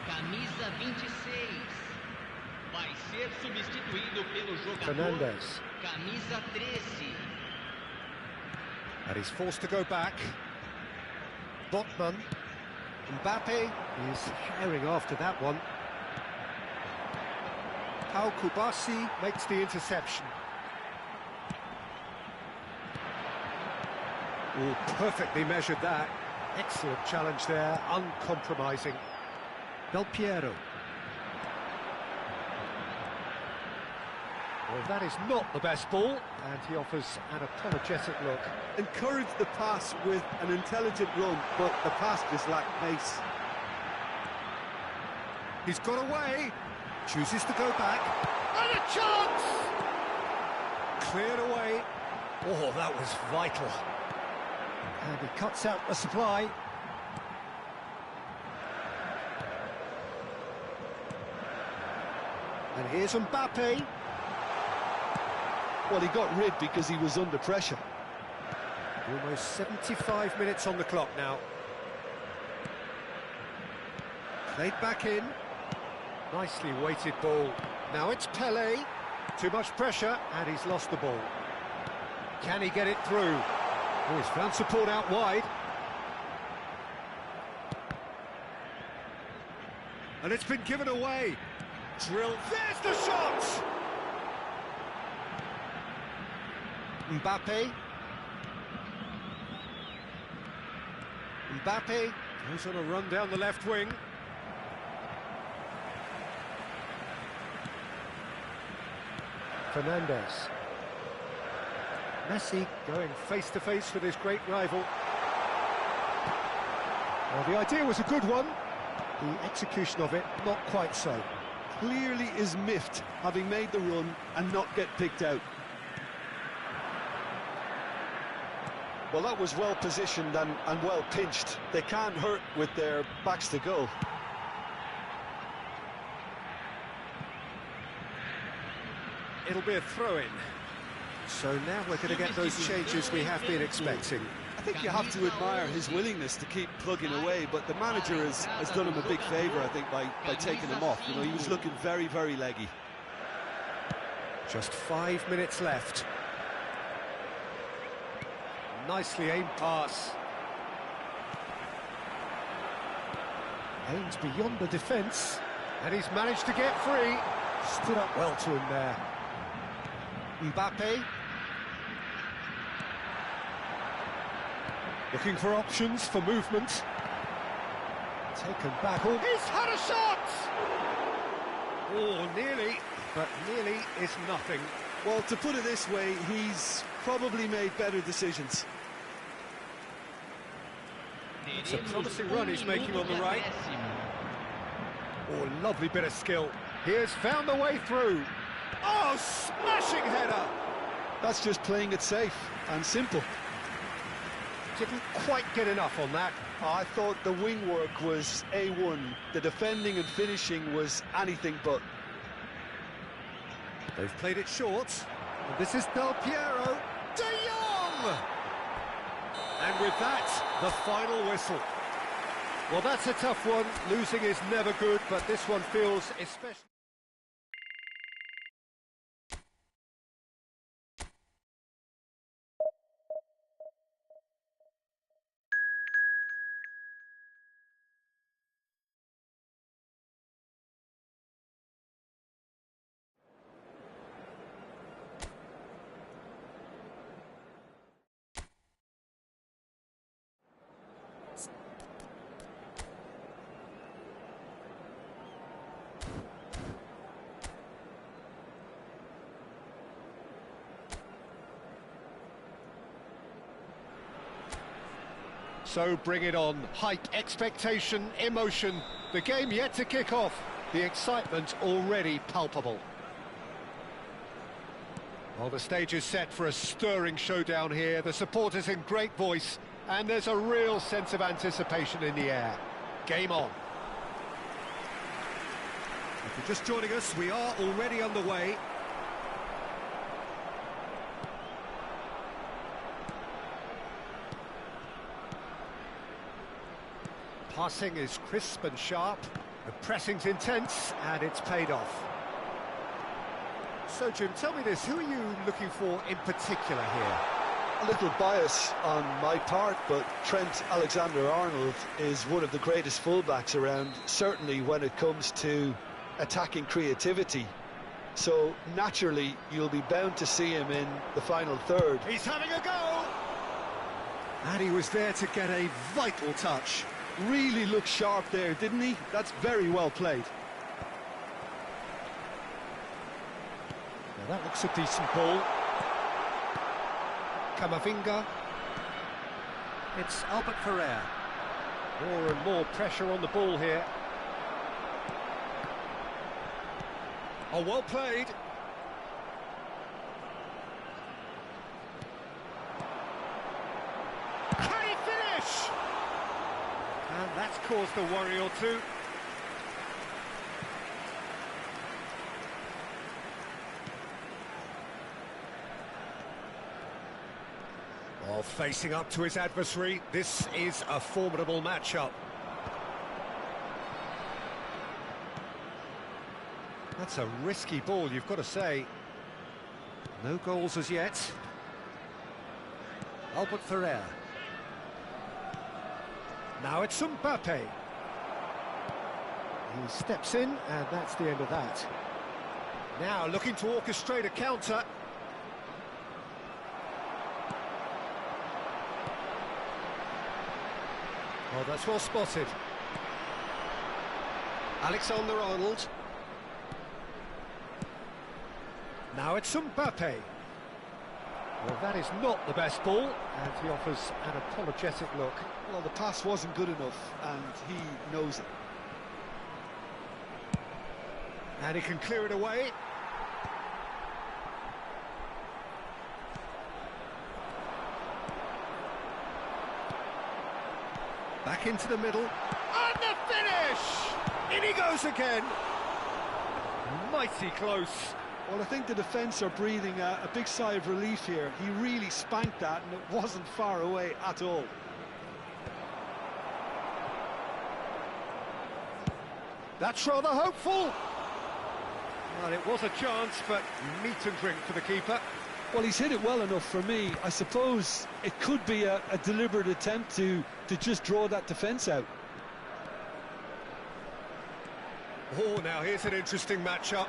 Camisa 26. Vai ser substituído pelo jogador Fernandez. Camisa 13. And he's forced to go back. Botman. Mbappe is herring after that one. Pau Kubasi makes the interception. Oh, perfectly measured that. Excellent challenge there, uncompromising. Del Piero. Well, that is not the best ball, and he offers an apologetic look. Encouraged the pass with an intelligent run, but the pass just lacked pace. He's got away, chooses to go back, and a chance! Cleared away. Oh, that was vital. And he cuts out the supply. And here's Mbappe. Well, he got rid because he was under pressure. Almost 75 minutes on the clock now. Played back in. Nicely weighted ball. Now it's Pele. Too much pressure, and he's lost the ball. Can he get it through? Oh, he's found support out wide. And it's been given away. Drilled. There's the shot! Mbappe. Mbappe. Goes on a run down the left wing. Fernandez. Messi Going face to face with his great rival. Well, the idea was a good one. the execution of it, not quite so. Clearly is miffed, having made the run and not get picked out. Well, that was well positioned and well pinched. They can't hurt with their backs to goal. It'll be a throw-in. So now we're going to get those changes we have been expecting. I think you have to admire his willingness to keep plugging away, but the manager has done him a big favour, I think, by taking him off. You know, he was looking very, very leggy. Just 5 minutes left. Nicely aimed pass. Aims beyond the defence. And he's managed to get free. Stood up well to him there. Mbappe. Looking for options for movement. Taken back. Oh, He's had a shot! Oh, nearly, but nearly is nothing. Well, to put it this way, he's probably made better decisions. It's a promising run he's making on the right. Oh, lovely bit of skill. He has found the way through. Oh, smashing header! That's just playing it safe and simple. Didn't quite get enough on that. I thought the wing work was A1. The defending and finishing was anything but. They've played it short. And this is Del Piero. De Jong! And with that, the final whistle. Well, that's a tough one. Losing is never good, but this one feels especially... So bring it on. Hype, expectation, emotion. The game yet to kick off. The excitement already palpable. Well, the stage is set for a stirring showdown here. The supporters in great voice, and there's a real sense of anticipation in the air. Game on. If you're just joining us, we are already underway. Passing is crisp and sharp, the pressing's intense, and it's paid off. So, Jim, tell me this, who are you looking for in particular here? A little bias on my part, but Trent Alexander-Arnold is one of the greatest fullbacks around, certainly when it comes to attacking creativity. So, naturally, you'll be bound to see him in the final third. He's having a go! And he was there to get a vital touch. Really looked sharp there, didn't he? That's very well played. Now that looks a decent ball. Camavinga. It's Albert Ferrer. More and more pressure on the ball here. Oh, well played. Can he finish? And that's caused a worry or two. Well, facing up to his adversary, this is a formidable matchup. That's a risky ball, you've got to say. No goals as yet. Albert Ferrer. Now it's Mbappe. He steps in, and that's the end of that. Now looking to orchestrate a counter. Oh, that's well spotted. Alexander-Arnold. Now it's Mbappe. Well, that is not the best ball, and he offers an apologetic look. Well, the pass wasn't good enough, and he knows it. And he can clear it away. Back into the middle. And the finish! In he goes again. Mighty close. Well, I think the defence are breathing a big sigh of relief here. He really spanked that, and it wasn't far away at all. That's rather hopeful. Well, it was a chance, but meat and drink for the keeper. Well, he's hit it well enough for me. I suppose it could be a deliberate attempt to just draw that defence out. Oh, now here's an interesting matchup.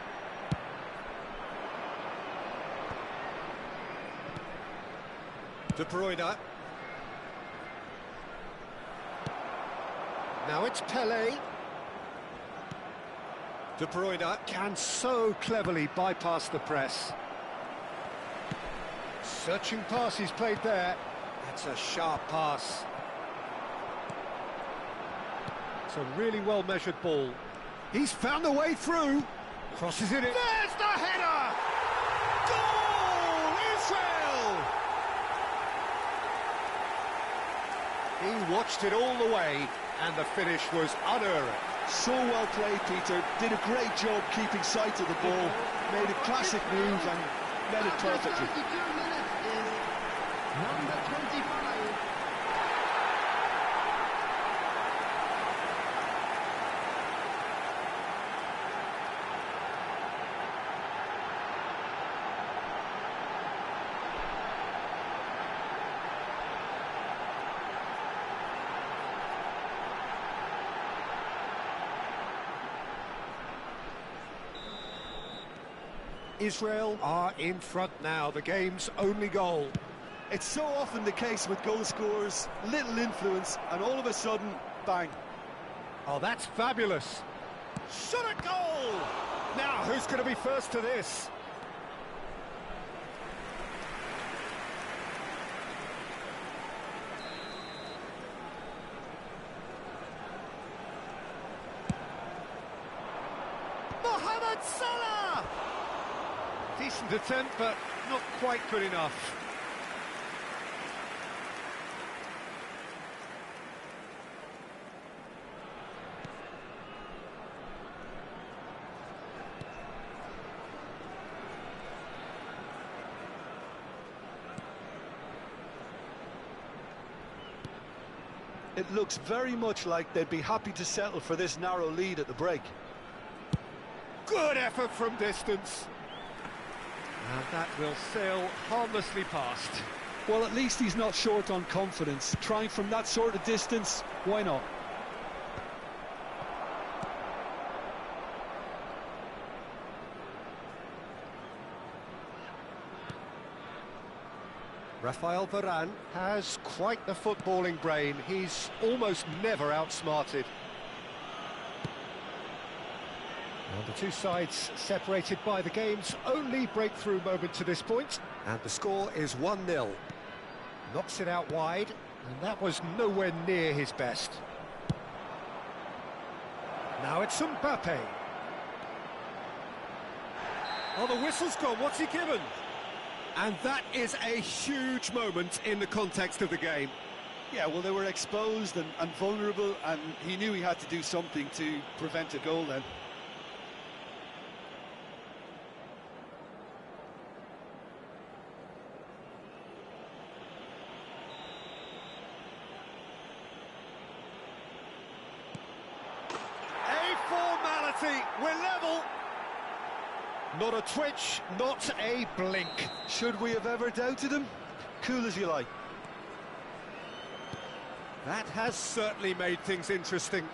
De Bruyne. Now it's Pelé. De Bruyne can so cleverly bypass the press. Searching pass he's played there. That's a sharp pass. It's a really well-measured ball. He's found a way through. Crosses it in. There's the header! Goal! Israel! He watched it all the way, and the finish was unerring. So well played, Peter. Did a great job keeping sight of the ball. Made a classic move and met it perfectly. 32 minutes is number 25. Israel are in front now, the game's only goal. It's so often the case with goal scorers, little influence, and all of a sudden, bang. Oh, that's fabulous. Shot at goal! Now, who's going to be first to this? Mohamed Salah! Decent attempt, but not quite good enough. It looks very much like they'd be happy to settle for this narrow lead at the break. Good effort from distance. And that will sail harmlessly past. Well, at least he's not short on confidence. Trying from that sort of distance, why not? Rafael Varane has quite the footballing brain. He's almost never outsmarted. Well, the two sides separated by the game's only breakthrough moment to this point, and the score is 1-0. Knocks it out wide, and that was nowhere near his best. Now it's Mbappe. Oh, the whistle's gone. What's he given? And that is a huge moment in the context of the game. Yeah, well, they were exposed and vulnerable, and he knew he had to do something to prevent a goal then. We're level. Not a twitch, not a blink. Should we have ever doubted him? Cool as you like. That has certainly made things interesting.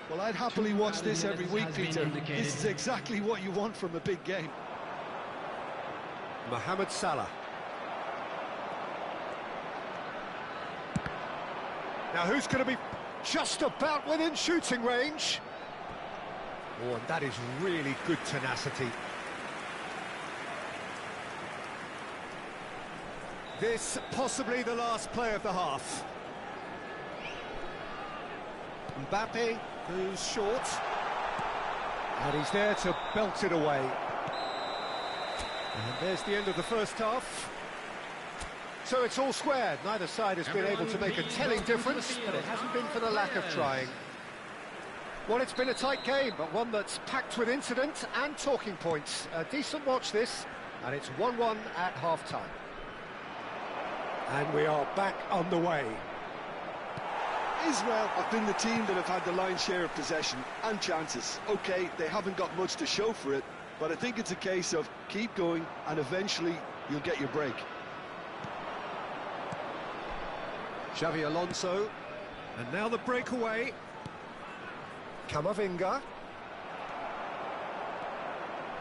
Well, I'd happily watch this every week, Peter. This is exactly what you want from a big game. Mohamed Salah. Now who's going to be just about within shooting range? Oh, and that is really good tenacity. This possibly the last play of the half. Mbappe, who's short. And he's there to belt it away. And there's the end of the first half. So it's all squared. Neither side has been able to make a telling difference, but it hasn't been for the lack of trying. Well, it's been a tight game, but one that's packed with incident and talking points. A decent watch this, and it's 1-1 at half-time. And we are back on the way. Israel have been the team that have had the lion's share of possession and chances. OK, they haven't got much to show for it, but I think it's a case of keep going and eventually you'll get your break. Xavi Alonso, and now the breakaway. Camavinga.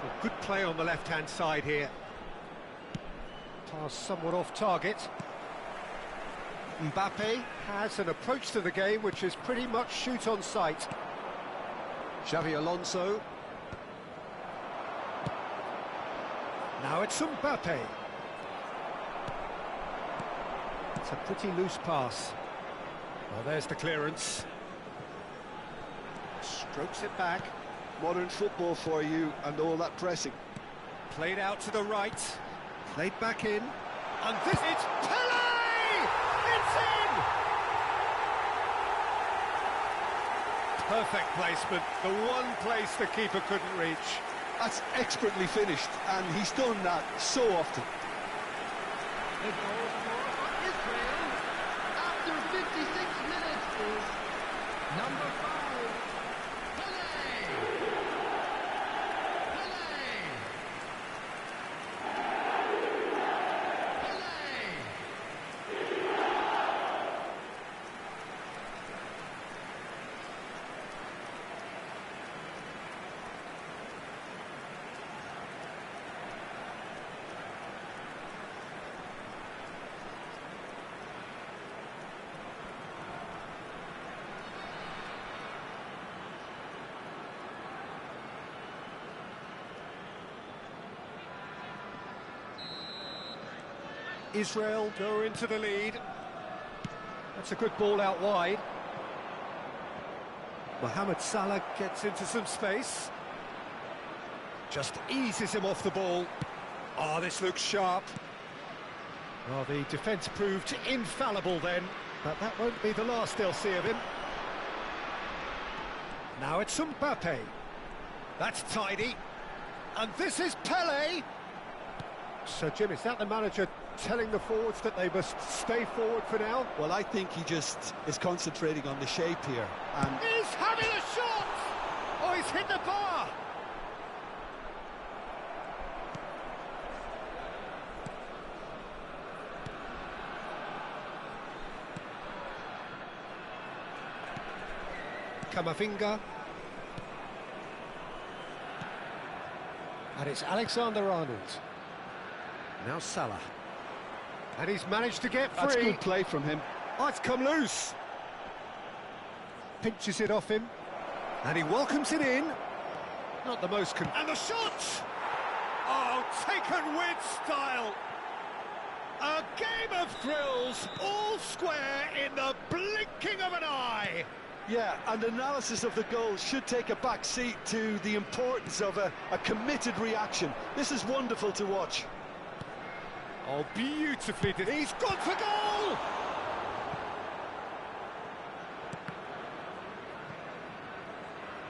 Well, good play on the left-hand side here. Pass somewhat off target. Mbappe has an approach to the game which is pretty much shoot on sight. Xavi Alonso. Now it's Mbappe. It's a pretty loose pass. Well, there's the clearance. Strokes it back. Modern football for you and all that pressing. Played out to the right. Played back in. And this... It's Pele! It's in! Perfect placement. The one place the keeper couldn't reach. That's expertly finished, and he's done that so often. The goal scored for Israel after 56 minutes is number 5, Pele! Pele! Israel go into the lead. That's a good ball out wide. Mohamed Salah gets into some space. Just eases him off the ball. Oh, this looks sharp. Well, the defence proved infallible then, but that won't be the last they'll see of him. Now it's Mbappe. That's tidy. And this is Pele. So, Jim, is that the manager telling the forwards that they must stay forward for now? Well, I think he just is concentrating on the shape here. And He's having a shot! Oh, he's hit the bar! Camavinga. And it's Alexander-Arnold. Now Salah. And he's managed to get free. that's good play from him. Oh, it's come loose. Pinches it off him. And he welcomes it in. Not the most... And the shot! Oh, taken with style. A game of thrills, all square in the blinking of an eye. Yeah, and analysis of the goal should take a back seat to the importance of a committed reaction. This is wonderful to watch. Oh, beautifully did. He's gone for goal!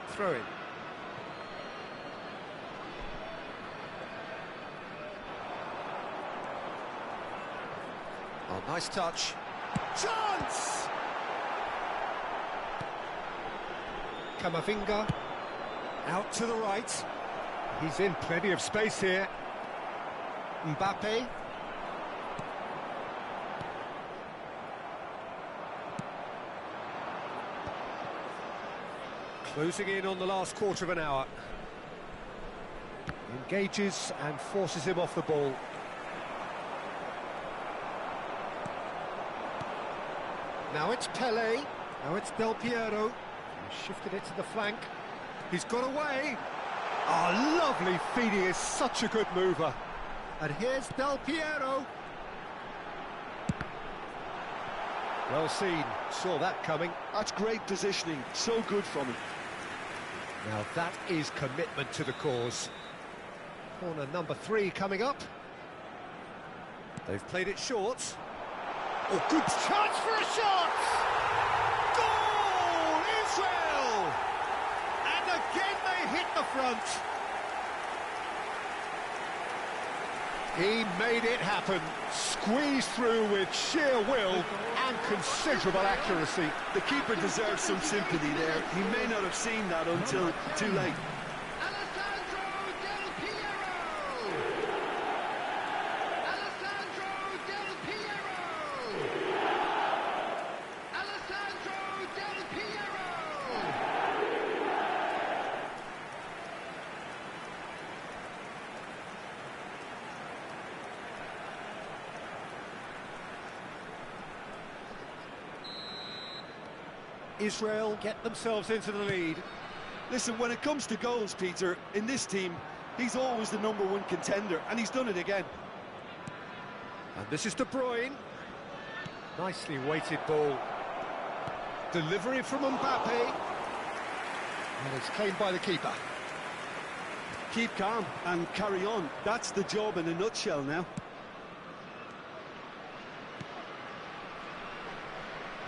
Throw in. Oh, nice touch. Chance! Camavinga. Out to the right. He's in plenty of space here. Mbappe. Closing in on the last quarter of an hour. Engages and forces him off the ball. Now it's Pele. Now it's Del Piero. He shifted it to the flank. He's got away. Oh, lovely feed. He is such a good mover. And here's Del Piero. Well seen. Saw that coming. That's great positioning. So good from him. Now that is commitment to the cause. Corner number 3 coming up. They've played it short. Oh, good chance for a shot! Goal! Israel! And again they hit the front. He made it happen. Squeezed through with sheer will and considerable accuracy. The keeper deserves some sympathy there. He may not have seen that until too late. Israel get themselves into the lead. Listen, when it comes to goals, Peter, in this team, he's always the #1 contender, and he's done it again. And this is De Bruyne. Nicely weighted ball. Delivery from Mbappe. And it's claimed by the keeper. Keep calm and carry on. That's the job in a nutshell now.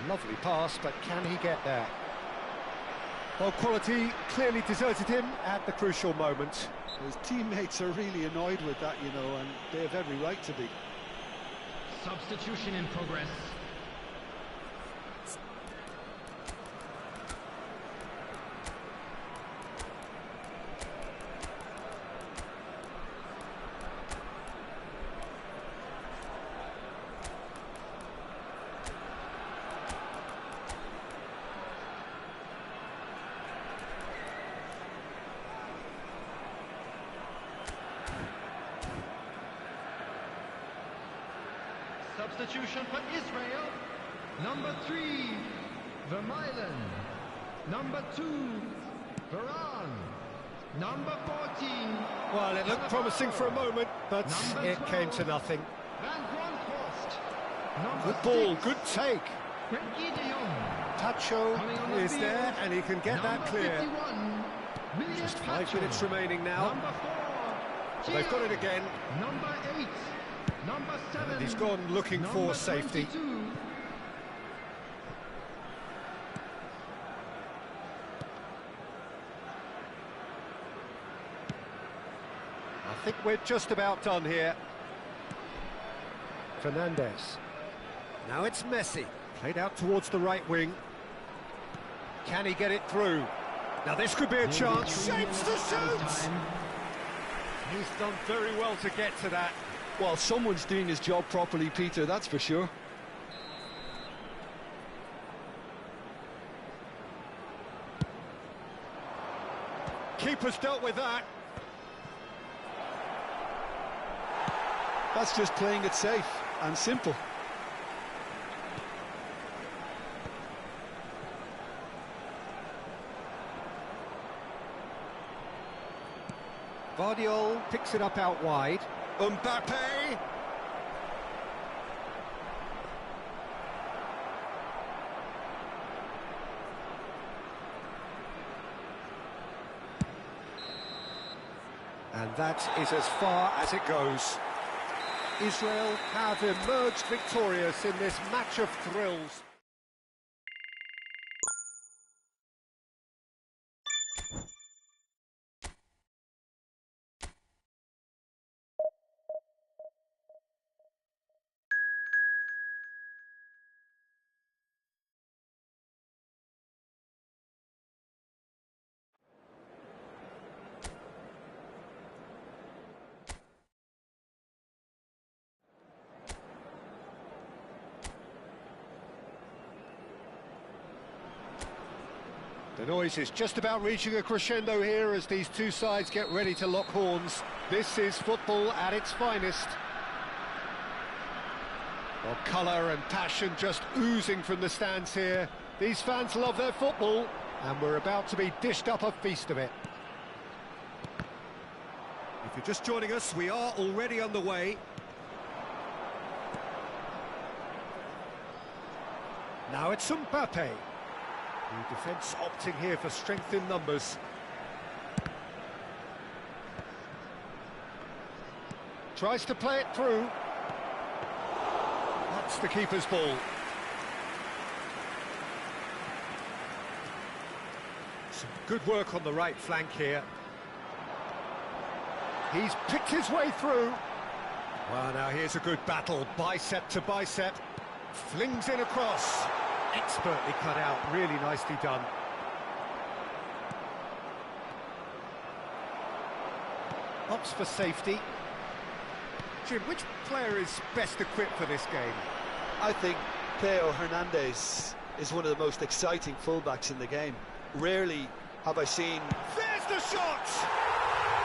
Lovely pass, but can he get there? Well, quality clearly deserted him at the crucial moment. His teammates are really annoyed with that, you know, and they have every right to be. Substitution in progress. Substitution for Israel. Number 3, Vermeulen. Number 2, Varane. Number 14. Well, it looked promising for a moment, but it came to nothing. Van Bronckhorst. Good ball, good take. Frenkie de Jong. Tacho Coming on the is field. there, and he can get that clear. 51, Just William 5 Tacho. minutes remaining now. Number 4, They've got it Gio. again. Number 8. Number 7. And he's gone looking Number for safety. 22. I think we're just about done here. Fernandez. Now it's Messi. Played out towards the right wing. Can he get it through? Now this could be a chance. Shapes to shoot! He's done very well to get to that. Well, someone's doing his job properly, Peter, that's for sure. Keeper's dealt with that. That's just playing it safe and simple. Vardiol picks it up out wide. Mbappe! And that is as far as it goes. Israel have emerged victorious in this match of thrills. The noise is just about reaching a crescendo here as these two sides get ready to lock horns. This is football at its finest. Well, colour and passion just oozing from the stands here. These fans love their football, and we're about to be dished up a feast of it. If you're just joining us, we are already underway. Now it's Mbappe. The defence opting here for strength in numbers. Tries to play it through. That's the keeper's ball. Some good work on the right flank here. He's picked his way through. Well, now here's a good battle, bicep to bicep. Flings in across. Expertly cut out, really nicely done. Opts for safety. Jim, which player is best equipped for this game? I think Theo Hernandez is one of the most exciting fullbacks in the game. Rarely have I seen... There's the shot!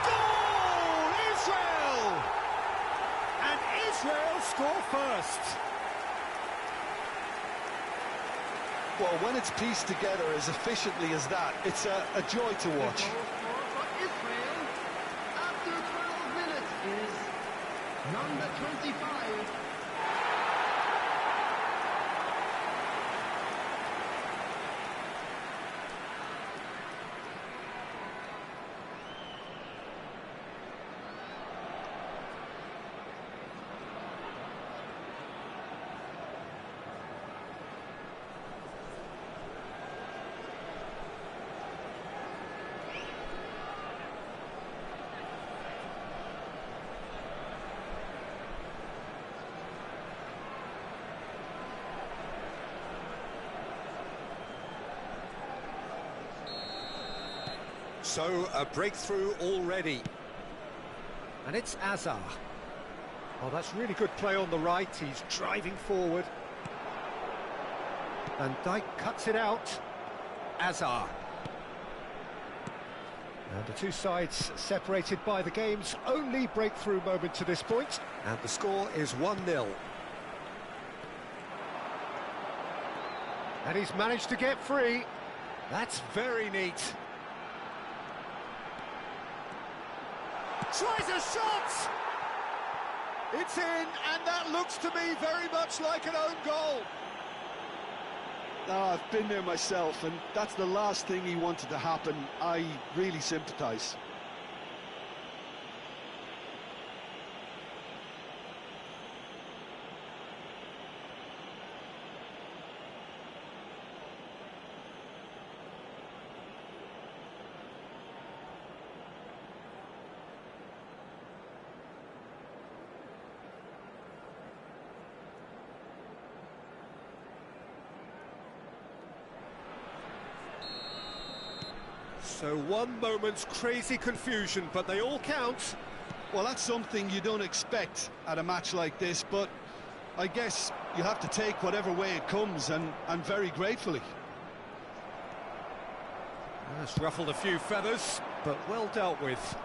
Goal! Israel! And Israel score first. Well, when it's pieced together as efficiently as that, it's a joy to watch. For Israel, after 12 minutes, is number 25. So, a breakthrough already. And it's Azar. Oh, that's really good play on the right. He's driving forward. Van Dijk cuts it out. Azar. And the two sides separated by the game's only breakthrough moment to this point. And the score is 1-0. And he's managed to get free. That's very neat. Tries a shot! It's in, and that looks to me very much like an own goal. I've been there myself, and that's the last thing he wanted to happen. I really sympathise. So one moment's crazy confusion, but they all count. Well, that's something you don't expect at a match like this, but I guess you have to take whatever way it comes, and very gratefully. That's ruffled a few feathers, but well dealt with.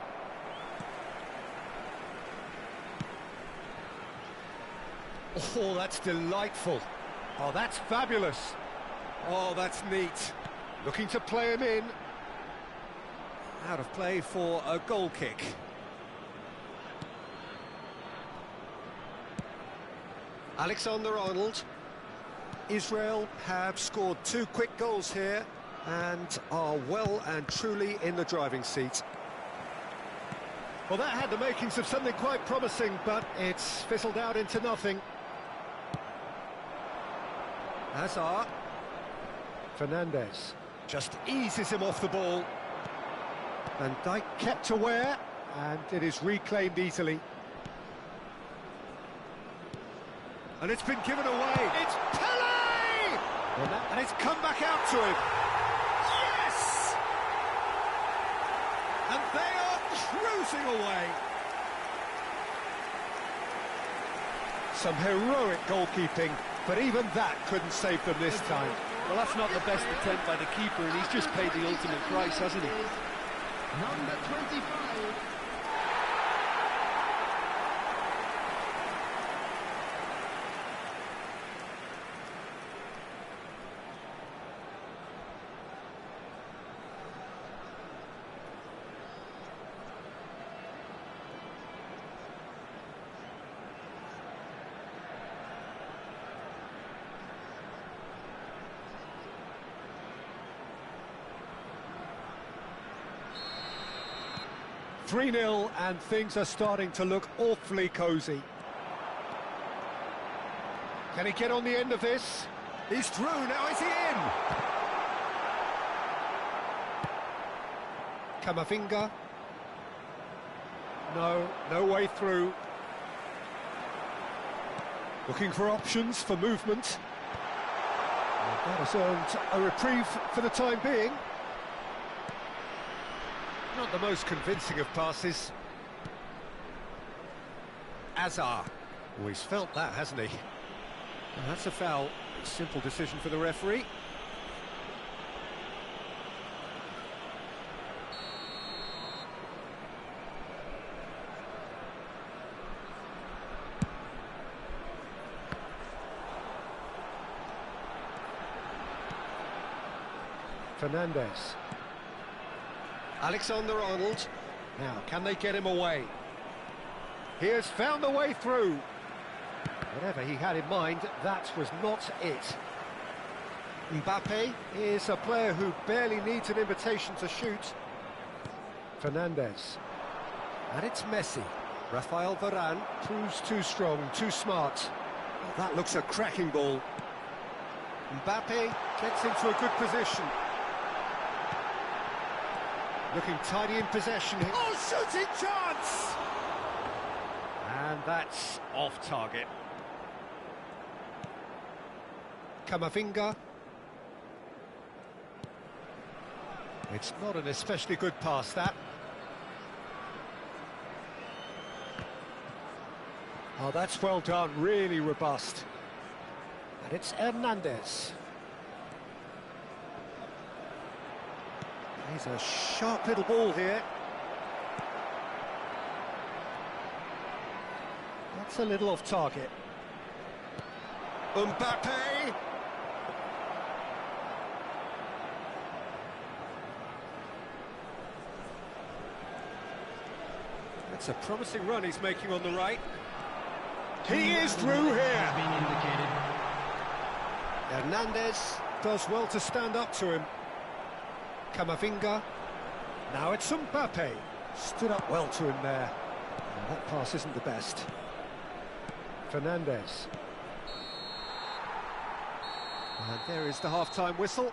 Oh, that's delightful. Oh, that's fabulous. Oh, that's neat. Looking to play him in. Out of play for a goal kick. Alexander-Arnold. Israel have scored 2 quick goals here and are well and truly in the driving seat. Well, that had the makings of something quite promising, but it's fizzled out into nothing. Hazard. Fernandez just eases him off the ball. Van Dijk kept aware, and it is reclaimed easily. And it's been given away. It's Pele! And it's come back out to him. Yes! And they are cruising away. Some heroic goalkeeping, but even that couldn't save them this time. Well, that's not the best attempt by the keeper, and he's just paid the ultimate price, hasn't he? Number 25. Three-nil, and things are starting to look awfully cosy. Can he get on the end of this? He's through, now is he in? Kamavinga. No way through. Looking for options for movement. And that has earned a reprieve for the time being. Not the most convincing of passes. Azar. Always felt that, hasn't he? And that's a foul. Simple decision for the referee. Fernandez. Alexander-Arnold. Now, can they get him away? He has found the way through. Whatever he had in mind, that was not it. Mbappe is a player who barely needs an invitation to shoot. Fernandez. And it's Messi. Rafael Varane proves too strong, too smart. Well, that looks a cracking ball. Mbappe gets into a good position. Looking tidy in possession. Oh, shooting chance! And that's off target. Kamavinga. It's not an especially good pass, that. Oh, that's well done, really robust. And it's Hernandez. He's a sharp little ball here. That's a little off target. Mbappe! That's a promising run he's making on the right. He is through here! Hernandez does well to stand up to him. Kamavinga. Now it's Mbappe. Stood up well to him there. Well, that pass isn't the best. Fernandez. And there is the half-time whistle.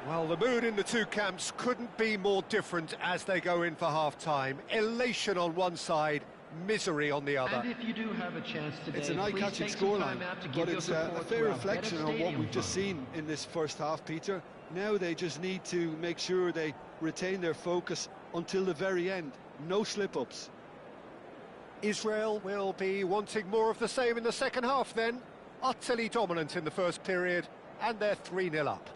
Well, the mood in the two camps couldn't be more different as they go in for half-time. Elation on one side, misery on the other. And if you do have a chance today, It's an eye-catching scoreline, but it's a fair reflection on what we've just seen in this first half, Peter. Now they just need to make sure they retain their focus until the very end. No slip-ups. Israel will be wanting more of the same in the second half then. Utterly dominant in the first period, and they're 3-0 up.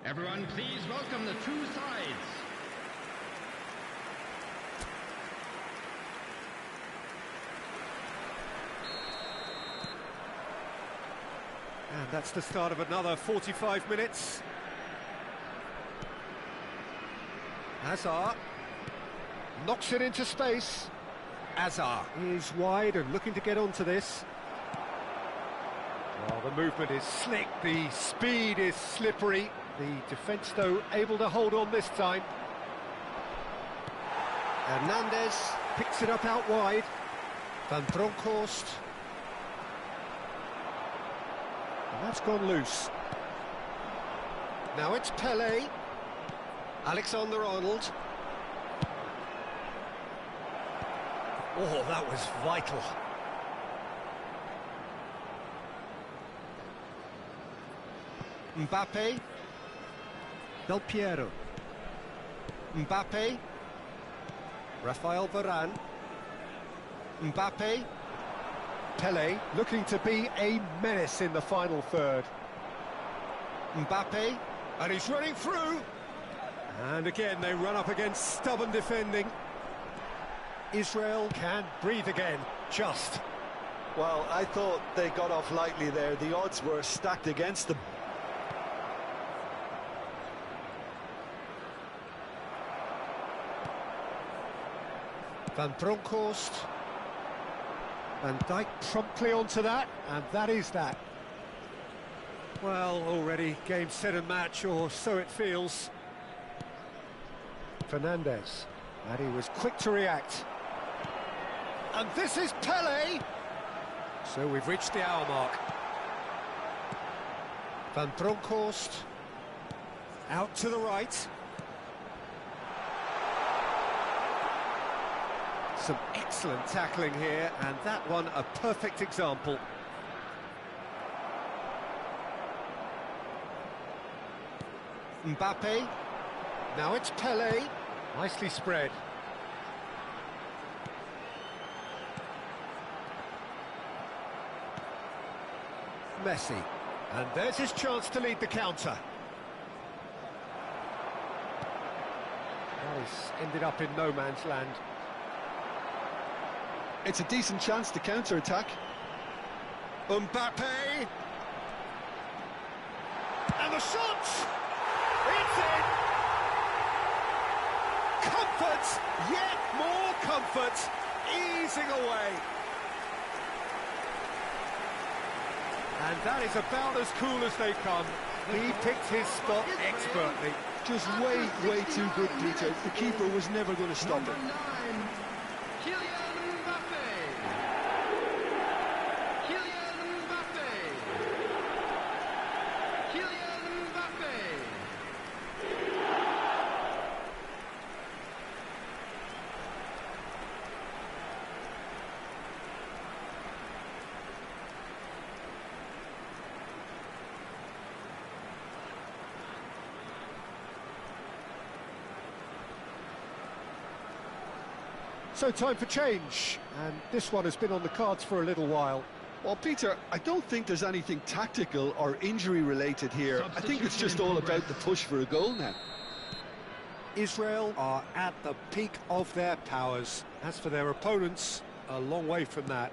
Everyone, please welcome the two sides. And that's the start of another 45 minutes. Azar knocks it into space. Azar is wide and looking to get onto this. Well, the movement is slick, the speed is slippery. The defence, though, able to hold on this time. Hernandez picks it up out wide. Van Bronckhorst. And that's gone loose. Now it's Pelé. Alexander-Arnold. Oh, that was vital. Mbappe. Del Piero. Mbappe. Rafael Varane. Mbappe. Pele looking to be a menace in the final third. Mbappe. And he's running through. And again, they run up against stubborn defending. Israel can breathe again, just. Well, I thought they got off lightly there. The odds were stacked against them. Van Bronckhorst. Van Dijk promptly onto that, and that is that. Well, already game, set and match, or so it feels. Fernandez, and he was quick to react. And this is Pele! So we've reached the hour mark. Van Bronckhorst, out to the right. Some excellent tackling here, and that one a perfect example. Mbappe. Now it's Pele, nicely spread. Messi, and there's his chance to lead the counter. Well, he's ended up in no man's land. It's a decent chance to counter-attack. Mbappe! And the shot! It's in! Comfort! Yet more comfort! Easing away! And that is about as cool as they come. He picked his spot expertly. Just way too good, Peter. The keeper was never going to stop it. So time for change, and this one has been on the cards for a little while. Well, Peter, I don't think there's anything tactical or injury-related here. I think it's just all about the push for a goal now. Israel are at the peak of their powers. As for their opponents, a long way from that.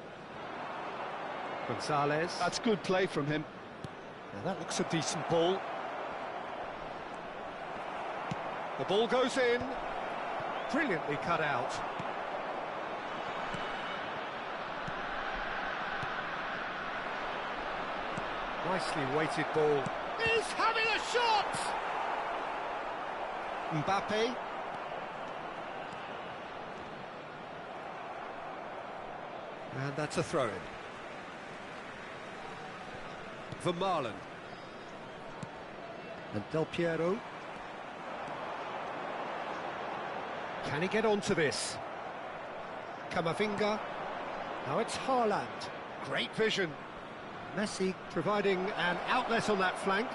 Gonzalez. That's good play from him. Now that looks a decent ball. The ball goes in. Brilliantly cut out. Nicely weighted ball. He's having a shot! Mbappe. And that's a throw-in. Vermaelen. And Del Piero. Can he get onto this? Camavinga. Now it's Haaland. Great vision. Messi providing an outlet on that flank.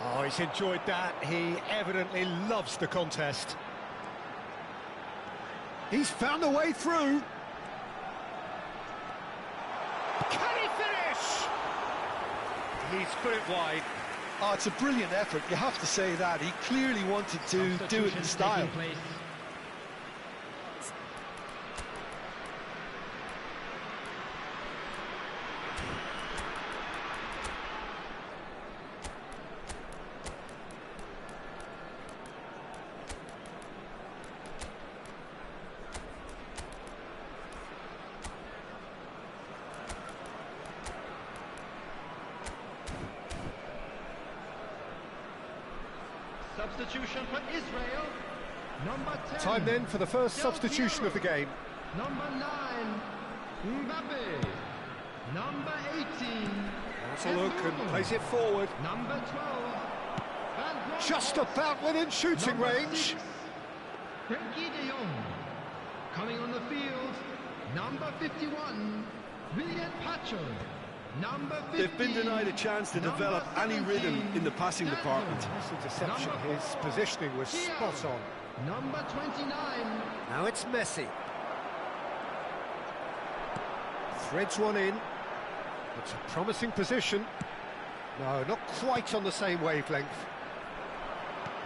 Oh, he's enjoyed that. He evidently loves the contest. He's found a way through. Can he finish? He's put it wide. Oh, it's a brilliant effort, you have to say that. He clearly wanted to do it in style. Substitution for Israel. Number 10. Time then for the first substitution of the game. Number 9, Mbappe. Number 18. That's a look and plays it forward. Number 12, Van Bronckhorst. Just about within shooting Number range. 6, Frenkie de Jong. Coming on the field, number 51, William Pacho. Number 15. They've been denied a chance to develop any rhythm in the passing department. Nice interception, his positioning was spot on. Number 29. Now it's Messi. Threads one in. It's a promising position. No, not quite on the same wavelength.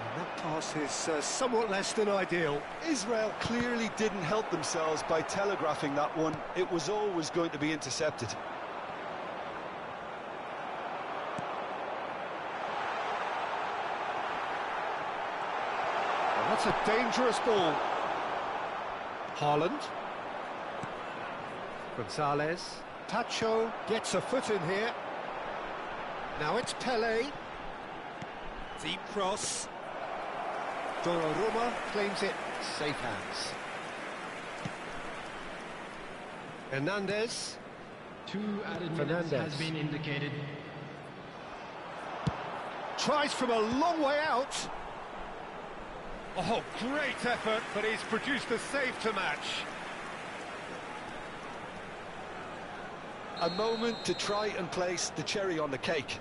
And that pass is somewhat less than ideal. Israel clearly didn't help themselves by telegraphing that one. It was always going to be intercepted. Well, that's a dangerous ball. Haaland. Gonzalez. Tacho gets a foot in here. Now it's Pele. Deep cross. Donnarumma claims it. Safe hands. Hernandez. 2 added minutes has been indicated. Tries from a long way out. Oh, great effort, but he's produced a save to match. A moment to try and place the cherry on the cake.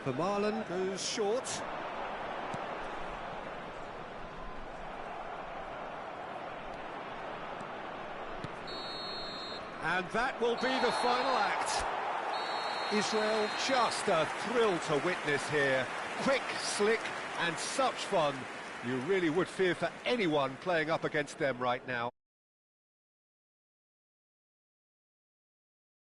Vermaelen goes short. And that will be the final act. Israel, just a thrill to witness here. Quick, slick, and such fun. You really would fear for anyone playing up against them right now.